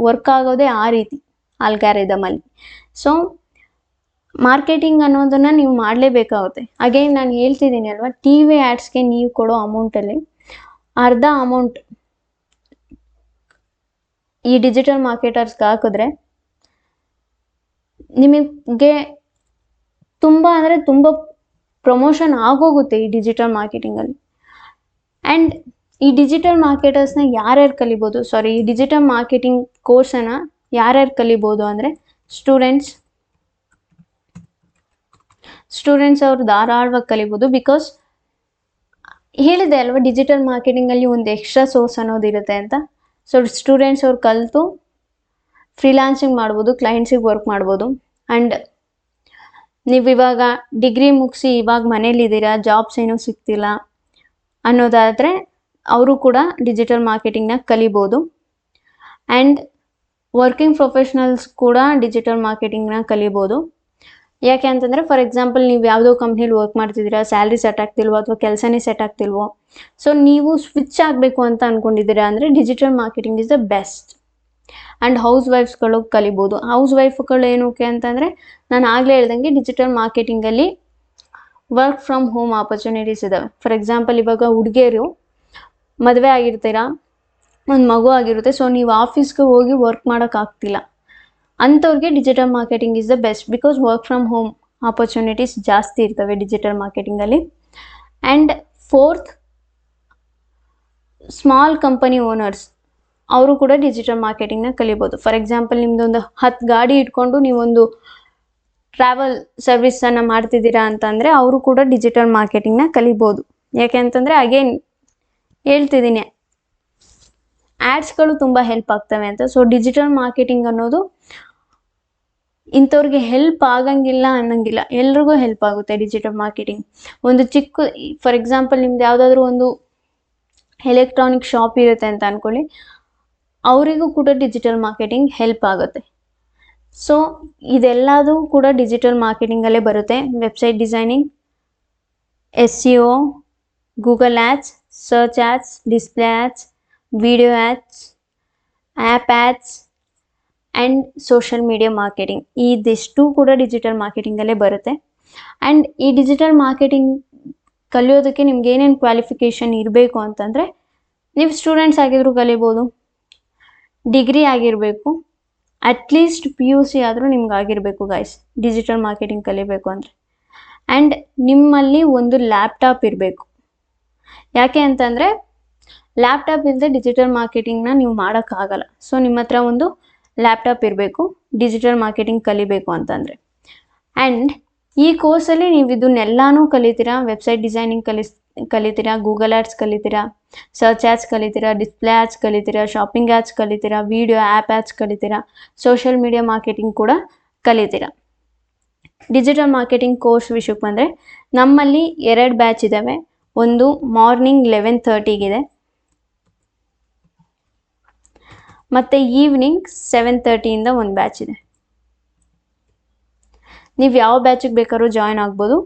ವರ್ಕ್ ಆಗೋದೇ ಆ ರೀತಿ ಆಲ್ಗಾರಿದಮಲ್ಲಿ. ಸೊ ಮಾರ್ಕೆಟಿಂಗ್ ಅನ್ನೋದನ್ನು ನೀವು ಮಾಡಲೇಬೇಕಾಗುತ್ತೆ. ಅಗೇನ್ ನಾನು ಹೇಳ್ತಿದ್ದೀನಿ ಅಲ್ವಾ, TV ಆ್ಯಡ್ಸ್ಗೆ ನೀವು ಕೊಡೋ ಅಮೌಂಟಲ್ಲಿ ಅರ್ಧ ಅಮೌಂಟ್ ಈ ಡಿಜಿಟಲ್ ಮಾರ್ಕೆಟರ್ಸ್ಗೆ ಹಾಕಿದ್ರೆ ನಿಮಗೆ ತುಂಬ ಅಂದರೆ ತುಂಬ ಪ್ರಮೋಷನ್ ಆಗೋಗುತ್ತೆ ಈ ಡಿಜಿಟಲ್ ಮಾರ್ಕೆಟಿಂಗಲ್ಲಿ. ಆ್ಯಂಡ್ ಈ ಡಿಜಿಟಲ್ ಮಾರ್ಕೆಟರ್ಸ್ನ ಯಾರ್ಯಾರು ಕಲಿಬೋದು, ಈ ಡಿಜಿಟಲ್ ಮಾರ್ಕೆಟಿಂಗ್ ಕೋರ್ಸನ್ನು ಯಾರ್ಯಾರು ಕಲಿಬೋದು ಅಂದರೆ ಸ್ಟೂಡೆಂಟ್ಸ್ ಅವರು ಧಾರಾಳವಾಗಿ ಕಲಿಬೋದು. ಬಿಕಾಸ್ ಹೇಳಿದೆ ಅಲ್ವಾ, ಡಿಜಿಟಲ್ ಮಾರ್ಕೆಟಿಂಗಲ್ಲಿ ಒಂದು ಎಕ್ಸ್ಟ್ರಾ ಸೋರ್ಸ್ ಅನ್ನೋದು ಇರುತ್ತೆ ಅಂತ. ಸೊ ಸ್ಟೂಡೆಂಟ್ಸ್ ಅವ್ರು ಕಲಿತು ಫ್ರೀಲಾನ್ಸಿಂಗ್ ಮಾಡ್ಬೋದು, ಕ್ಲೈಂಟ್ಸಿಗೆ ವರ್ಕ್ ಮಾಡ್ಬೋದು. ಆ್ಯಂಡ್ ನೀವು ಇವಾಗ ಡಿಗ್ರಿ ಮುಗಿಸಿ ಇವಾಗ ಮನೇಲಿದ್ದೀರಾ, ಜಾಬ್ಸ್ ಏನೂ ಸಿಗ್ತಿಲ್ಲ ಅನ್ನೋದಾದರೆ ಅವರು ಕೂಡ ಡಿಜಿಟಲ್ ಮಾರ್ಕೆಟಿಂಗ್ನ ಕಲಿಬೋದು. ಆ್ಯಂಡ್ ವರ್ಕಿಂಗ್ ಪ್ರೊಫೆಷ್ನಲ್ಸ್ ಕೂಡ ಡಿಜಿಟಲ್ ಮಾರ್ಕೆಟಿಂಗ್ನ ಕಲಿಬೋದು. ಯಾಕೆ ಅಂತಂದರೆ, ಫಾರ್ ಎಕ್ಸಾಂಪಲ್ ನೀವು ಯಾವುದೋ ಕಂಪ್ನಿಲಿ ವರ್ಕ್ ಮಾಡ್ತಿದ್ದೀರಾ, ಸ್ಯಾಲ್ರಿ ಸೆಟ್ ಆಗ್ತಿಲ್ವೋ ಅಥವಾ ಕೆಲಸನೇ ಸೆಟ್ ಆಗ್ತಿಲ್ವೋ, ಸೊ ನೀವು ಸ್ವಿಚ್ ಆಗಬೇಕು ಅಂತ ಅಂದ್ಕೊಂಡಿದ್ದೀರಾ ಅಂದರೆ digital marketing is the best. And house ವೈಫ್ಸ್ಗಳು ಕಲಿಬೋದು. ಹೌಸ್ ವೈಫ್ಗಳು ಏನಕ್ಕೆ ಅಂತಂದರೆ, ನಾನು ಆಗಲೇ ಹೇಳ್ದಂಗೆ ಡಿಜಿಟಲ್ ಮಾರ್ಕೆಟಿಂಗಲ್ಲಿ ವರ್ಕ್ ಫ್ರಮ್ ಹೋಮ್ ಆಪರ್ಚುನಿಟೀಸ್ ಇದ್ದಾವೆ. ಫಾರ್ ಎಕ್ಸಾಂಪಲ್ ಇವಾಗ ಹುಡುಗಿಯರು ಮದುವೆ ಆಗಿರ್ತೀರಾ, ಒಂದು ಮಗು ಆಗಿರುತ್ತೆ, ಸೊ ನೀವು ಆಫೀಸ್ಗೆ ಹೋಗಿ ವರ್ಕ್ ಮಾಡೋಕ್ಕಾಗ್ತಿಲ್ಲ, ಅಂಥವ್ರಿಗೆ digital marketing is the best. Because work from home opportunities ಜಾಸ್ತಿ ಇರ್ತವೆ ಡಿಜಿಟಲ್ ಮಾರ್ಕೆಟಿಂಗಲ್ಲಿ. And fourth, small company owners ಅವರು ಕೂಡ ಡಿಜಿಟಲ್ ಮಾರ್ಕೆಟಿಂಗ್ನ ಕಲಿಬೋದು. ಫಾರ್ ಎಕ್ಸಾಂಪಲ್ ನಿಮ್ಮದೊಂದು 10 ಗಾಡಿ ಇಟ್ಕೊಂಡು ನೀವೊಂದು ಟ್ರಾವೆಲ್ ಸರ್ವಿಸನ್ನು ಮಾಡ್ತಿದ್ದೀರಾ ಅಂತಂದರೆ ಅವರು ಕೂಡ ಡಿಜಿಟಲ್ ಮಾರ್ಕೆಟಿಂಗ್ನ ಕಲಿಬೋದು. ಯಾಕೆ ಅಂತಂದರೆ, ಅಗೇನ್ ಹೇಳ್ತಿದ್ದೀನಿ, ಆ್ಯಡ್ಸ್ಗಳು ತುಂಬ ಹೆಲ್ಪ್ ಆಗ್ತವೆ ಅಂತ. ಸೊ ಡಿಜಿಟಲ್ ಮಾರ್ಕೆಟಿಂಗ್ ಅನ್ನೋದು ಇಂಥವ್ರಿಗೆ ಹೆಲ್ಪ್ ಆಗಂಗಿಲ್ಲ ಅನ್ನಂಗಿಲ್ಲ, ಎಲ್ರಿಗೂ ಹೆಲ್ಪ್ ಆಗುತ್ತೆ ಡಿಜಿಟಲ್ ಮಾರ್ಕೆಟಿಂಗ್. ಒಂದು ಚಿಕ್ಕ, ಫಾರ್ ಎಕ್ಸಾಂಪಲ್ ನಿಮ್ದು ಯಾವುದಾದ್ರೂ ಒಂದು ಎಲೆಕ್ಟ್ರಾನಿಕ್ ಶಾಪ್ ಇರುತ್ತೆ ಅಂತ ಅಂದ್ಕೊಳ್ಳಿ, ಅವರಿಗೂ ಕೂಡ ಡಿಜಿಟಲ್ ಮಾರ್ಕೆಟಿಂಗ್ ಹೆಲ್ಪ್ ಆಗುತ್ತೆ. ಸೊ ಇದೆಲ್ಲದೂ ಕೂಡ ಡಿಜಿಟಲ್ ಮಾರ್ಕೆಟಿಂಗಲ್ಲೇ ಬರುತ್ತೆ. Website designing, SEO, Google ads, search ads, display ads, video ads, app ads and social media marketing. ಇದಿಷ್ಟು ಕೂಡ ಡಿಜಿಟಲ್ ಮಾರ್ಕೆಟಿಂಗಲ್ಲೇ ಬರುತ್ತೆ. ಆ್ಯಂಡ್ ಈ ಡಿಜಿಟಲ್ ಮಾರ್ಕೆಟಿಂಗ್ ಕಲಿಯೋದಕ್ಕೆ ನಿಮ್ಗೆ ಏನೇನು ಕ್ವಾಲಿಫಿಕೇಷನ್ ಇರಬೇಕು ಅಂತಂದರೆ, ನೀವು ಸ್ಟೂಡೆಂಟ್ಸ್ ಆಗಿದ್ರು ಕಲಿಬೋದು, ಡಿಗ್ರಿ ಆಗಿರಬೇಕು, ಅಟ್ಲೀಸ್ಟ್ PUC ಆದರೂ ನಿಮ್ಗೆ ಆಗಿರಬೇಕು ಗೈಸ್ ಡಿಜಿಟಲ್ ಮಾರ್ಕೆಟಿಂಗ್ ಕಲಿಬೇಕು ಅಂದರೆ. ಆ್ಯಂಡ್ ನಿಮ್ಮಲ್ಲಿ ಒಂದು ಲ್ಯಾಪ್ಟಾಪ್ ಇರಬೇಕು. ಯಾಕೆ ಅಂತಂದರೆ ಲ್ಯಾಪ್ಟಾಪ್ ಇಲ್ಲದೆ ಡಿಜಿಟಲ್ ಮಾರ್ಕೆಟಿಂಗ್ನ ನೀವು ಮಾಡೋಕ್ಕಾಗಲ್ಲ. ಸೊ ನಿಮ್ಮ ಹತ್ರ ಒಂದು ಲ್ಯಾಪ್ಟಾಪ್ ಇರಬೇಕು ಡಿಜಿಟಲ್ ಮಾರ್ಕೆಟಿಂಗ್ ಕಲಿಬೇಕು ಅಂತಂದರೆ. ಆ್ಯಂಡ್ ಈ ಕೋರ್ಸಲ್ಲಿ ನೀವು ಇದನ್ನೆಲ್ಲನೂ ಕಲಿತೀರಾ. ವೆಬ್ಸೈಟ್ ಡಿಸೈನಿಂಗ್ ಕಲಿತೀರಾ, ಗೂಗಲ್ ಆ್ಯಡ್ಸ್ ಕಲಿತೀರಾ, ಸರ್ಚ್ ಆ್ಯಡ್ಸ್ ಕಲಿತೀರಾ, ಡಿಸ್ಪ್ಲೇ ಆ್ಯಡ್ಸ್ ಕಲಿತೀರಾ, ಶಾಪಿಂಗ್ ಆ್ಯಡ್ಸ್ ಕಲಿತೀರಾ, ವಿಡಿಯೋ ಆ್ಯಪ್ ಆ್ಯಡ್ಸ್ ಕಲಿತೀರಾ, ಸೋಷಿಯಲ್ ಮೀಡಿಯಾ ಮಾರ್ಕೆಟಿಂಗ್ ಕೂಡ ಕಲಿತೀರಾ. ಡಿಜಿಟಲ್ ಮಾರ್ಕೆಟಿಂಗ್ ಕೋರ್ಸ್ ವಿಷಯಕ್ಕೆ ಬಂದರೆ ನಮ್ಮಲ್ಲಿ 2 ಬ್ಯಾಚ್ ಇದ್ದಾವೆ. ಒಂದು ಮಾರ್ನಿಂಗ್ 11:30ಗಿದೆ ಮತ್ತು ಈವ್ನಿಂಗ್ 7:30ಇಂದ ಒಂದು ಬ್ಯಾಚ್ ಇದೆ. ನೀವು ಯಾವ ಬ್ಯಾಚಿಗೆ ಬೇಕಾದ್ರೂ ಜಾಯ್ನ್ ಆಗ್ಬೋದು.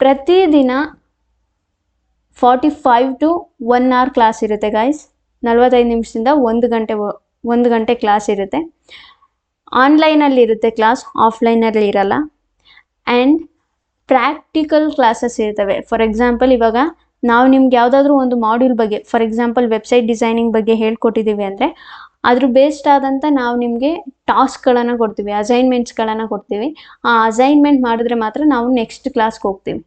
ಪ್ರತಿದಿನ 45 to 1 hour ಕ್ಲಾಸ್ ಇರುತ್ತೆ ಗೈಸ್. 45 ನಿಮಿಷದಿಂದ 1 ಗಂಟೆ ಕ್ಲಾಸ್ ಇರುತ್ತೆ. ಆನ್ಲೈನಲ್ಲಿ ಇರುತ್ತೆ ಕ್ಲಾಸ್, ಆಫ್ಲೈನಲ್ಲಿ ಇರಲ್ಲ. ಆ್ಯಂಡ್ ಪ್ರಾಕ್ಟಿಕಲ್ ಕ್ಲಾಸಸ್ ಇರ್ತವೆ. ಫಾರ್ ಎಕ್ಸಾಂಪಲ್, ಇವಾಗ ನಾವು ನಿಮ್ಗೆ ಯಾವುದಾದ್ರೂ ಒಂದು ಮಾಡ್ಯೂಲ್ ಬಗ್ಗೆ, ಫಾರ್ ಎಕ್ಸಾಂಪಲ್ ವೆಬ್ಸೈಟ್ ಡಿಸೈನಿಂಗ್ ಬಗ್ಗೆ ಹೇಳ್ಕೊಟ್ಟಿದ್ದೀವಿ ಅಂದರೆ ಅದ್ರ ಬೇಸ್ಡ್ ಆದಂಥ ನಾವು ನಿಮಗೆ ಟಾಸ್ಕ್ಗಳನ್ನು ಕೊಡ್ತೀವಿ, ಅಸೈನ್ಮೆಂಟ್ಸ್ಗಳನ್ನು ಕೊಡ್ತೀವಿ. ಆ ಅಸೈನ್ಮೆಂಟ್ ಮಾಡಿದ್ರೆ ಮಾತ್ರ ನಾವು ನೆಕ್ಸ್ಟ್ ಕ್ಲಾಸ್ಗೆ ಹೋಗ್ತೀವಿ.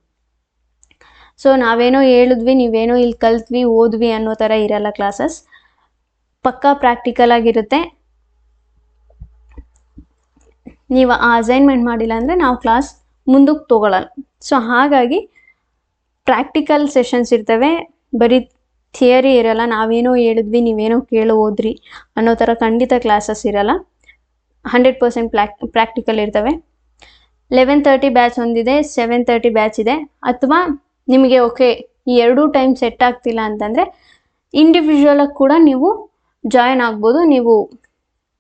ಸೊ ನಾವೇನೋ ಹೇಳಿದ್ವಿ, ನೀವೇನೋ ಇಲ್ಲಿ ಕಲ್ತ್ವಿ ಓದ್ವಿ ಅನ್ನೋ ಥರ ಇರಲ್ಲ ಕ್ಲಾಸಸ್. ಪಕ್ಕಾ ಪ್ರಾಕ್ಟಿಕಲ್ ಆಗಿರುತ್ತೆ. ನೀವು ಆ ಅಸೈನ್ಮೆಂಟ್ ಮಾಡಿಲ್ಲ ಅಂದರೆ ನಾವು ಕ್ಲಾಸ್ ಮುಂದಕ್ಕೆ ತೊಗೊಳ್ಳಲ್ಲ. ಸೊ ಹಾಗಾಗಿ ಪ್ರಾಕ್ಟಿಕಲ್ ಸೆಷನ್ಸ್ ಇರ್ತವೆ, ಬರೀ ಥಿಯರಿ ಇರಲ್ಲ. ನಾವೇನೋ ಹೇಳಿದ್ವಿ ನೀವೇನೋ ಕೇಳೋ ಹೋದ್ರಿ ಅನ್ನೋ ಥರ ಖಂಡಿತ ಕ್ಲಾಸಸ್ ಇರಲ್ಲ. 100% ಪ್ರಾಕ್ಟಿಕಲ್ ಇರ್ತವೆ. 11:30 ಬ್ಯಾಚ್ ಒಂದಿದೆ, 7:30 ಬ್ಯಾಚ್ ಇದೆ. ಅಥವಾ ನಿಮಗೆ ಓಕೆ ಈ 2 ಟೈಮ್ ಸೆಟ್ ಆಗ್ತಿಲ್ಲ ಅಂತಂದರೆ ಇಂಡಿವಿಜುವಲಾಗಿ ಕೂಡ ನೀವು ಜಾಯ್ನ್ ಆಗ್ಬೋದು. ನೀವು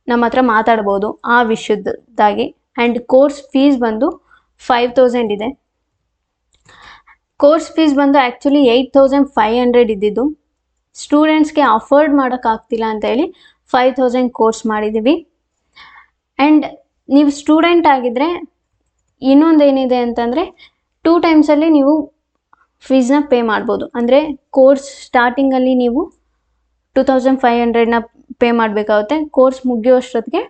ನಮ್ಮ ಹತ್ರ ಮಾತಾಡ್ಬೋದು ಆ ವಿಷಯದ್ದಾಗಿ. ಆ್ಯಂಡ್ ಕೋರ್ಸ್ ಫೀಸ್ ಬಂದು 5,000 ಇದೆ. ಕೋರ್ಸ್ ಫೀಸ್ ಬಂದು ಆ್ಯಕ್ಚುಲಿ 8,500 ಇದ್ದಿದ್ದು. ಸ್ಟೂಡೆಂಟ್ಸ್ಗೆ ಅಫೋರ್ಡ್ ಮಾಡೋಕ್ಕಾಗ್ತಿಲ್ಲ ಅಂತೇಳಿ 5,000 ಕೋರ್ಸ್ ಮಾಡಿದ್ದೀವಿ. ಆ್ಯಂಡ್ ನೀವು ಸ್ಟೂಡೆಂಟ್ ಆಗಿದ್ದರೆ ಇನ್ನೊಂದೇನಿದೆ ಅಂತಂದರೆ 2 ಟೈಮ್ಸಲ್ಲಿ ನೀವು ಫೀಸ್ನ ಪೇ ಮಾಡ್ಬೋದು. ಅಂದರೆ ಕೋರ್ಸ್ ಸ್ಟಾರ್ಟಿಂಗಲ್ಲಿ ನೀವು 2,500ನ ಪೇ ಮಾಡಬೇಕಾಗುತ್ತೆ. ಕೋರ್ಸ್ ಮುಗಿಯೋಷ್ಟೊತ್ತಿಗೆ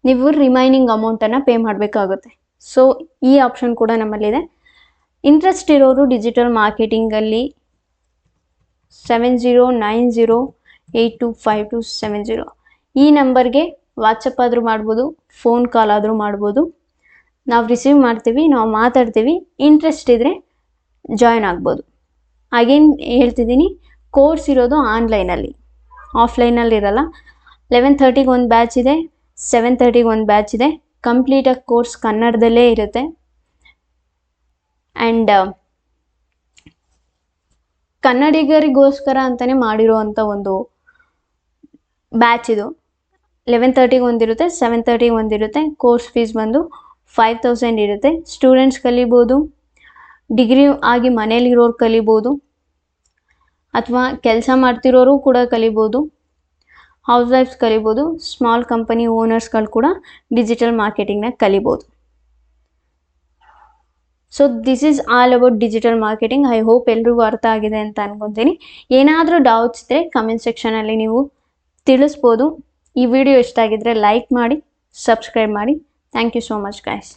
ನೀವು ರಿಮೈನಿಂಗ್ ಅಮೌಂಟನ್ನು ಪೇ ಮಾಡಬೇಕಾಗುತ್ತೆ. ಸೊ ಈ ಆಪ್ಷನ್ ಕೂಡ ನಮ್ಮಲ್ಲಿದೆ. ಇಂಟ್ರೆಸ್ಟ್ ಇರೋರು ಡಿಜಿಟಲ್ ಮಾರ್ಕೆಟಿಂಗಲ್ಲಿ 7090825270 ಈ ನಂಬರ್ಗೆ ವಾಟ್ಸಪ್ ಆದರೂ ಮಾಡ್ಬೋದು, ಫೋನ್ ಕಾಲ್ ಆದರೂ ಮಾಡ್ಬೋದು. ನಾವು ರಿಸೀವ್ ಮಾಡ್ತೀವಿ, ನಾವು ಮಾತಾಡ್ತೀವಿ. ಇಂಟ್ರೆಸ್ಟ್ ಇದ್ದರೆ ಜಾಯ್ನ್ ಆಗ್ಬೋದು. ಅಗೇನ್ ಹೇಳ್ತಿದ್ದೀನಿ, ಕೋರ್ಸ್ ಇರೋದು ಆನ್ಲೈನಲ್ಲಿ, ಆಫ್ಲೈನಲ್ಲಿ ಇರಲ್ಲ. 11:30ಗೆ ಒಂದು ಬ್ಯಾಚ್ ಇದೆ, 7:30ಗೆ ಒಂದು ಬ್ಯಾಚ್ ಇದೆ. ಕಂಪ್ಲೀಟಾಗಿ ಕೋರ್ಸ್ ಕನ್ನಡದಲ್ಲೇ ಇರುತ್ತೆ. ಆ್ಯಂಡ್ ಕನ್ನಡಿಗರಿಗೋಸ್ಕರ ಅಂತಲೇ ಮಾಡಿರೋವಂಥ ಒಂದು ಬ್ಯಾಚ್ ಇದು. 11:30ಗೆ ಒಂದಿರುತ್ತೆ, 7:30ಗೆ ಒಂದಿರುತ್ತೆ. ಕೋರ್ಸ್ ಫೀಸ್ ಬಂದು 5,000 ಇರುತ್ತೆ. ಸ್ಟೂಡೆಂಟ್ಸ್ ಕಲಿಬೋದು, ಡಿಗ್ರಿ ಆಗಿ ಮನೇಲಿರೋರು ಕಲಿಬೋದು, ಅಥವಾ ಕೆಲಸ ಮಾಡ್ತಿರೋರು ಕೂಡ ಕಲಿಬೋದು, ಹೌಸ್ ವೈಫ್ಸ್ ಕಲಿಬೋದು, ಸ್ಮಾಲ್ ಕಂಪನಿ ಓನರ್ಸ್ಗಳು ಕೂಡ ಡಿಜಿಟಲ್ ಮಾರ್ಕೆಟಿಂಗ್ನ ಕಲಿಬೋದು. So this is all about digital marketing. I hope ಎಲ್ರಿಗೂ ಅರ್ಥ ಆಗಿದೆ ಅಂತ ಅನ್ಕೊತೀನಿ. ಏನಾದರೂ ಡೌಟ್ಸ್ ಇದ್ದರೆ ಕಮೆಂಟ್ ಸೆಕ್ಷನಲ್ಲಿ ನೀವು ತಿಳಿಸ್ಬೋದು. ಈ ವಿಡಿಯೋ ಇಷ್ಟ ಆಗಿದ್ದರೆ ಲೈಕ್ ಮಾಡಿ, ಸಬ್ಸ್ಕ್ರೈಬ್ ಮಾಡಿ. Thank you so much guys.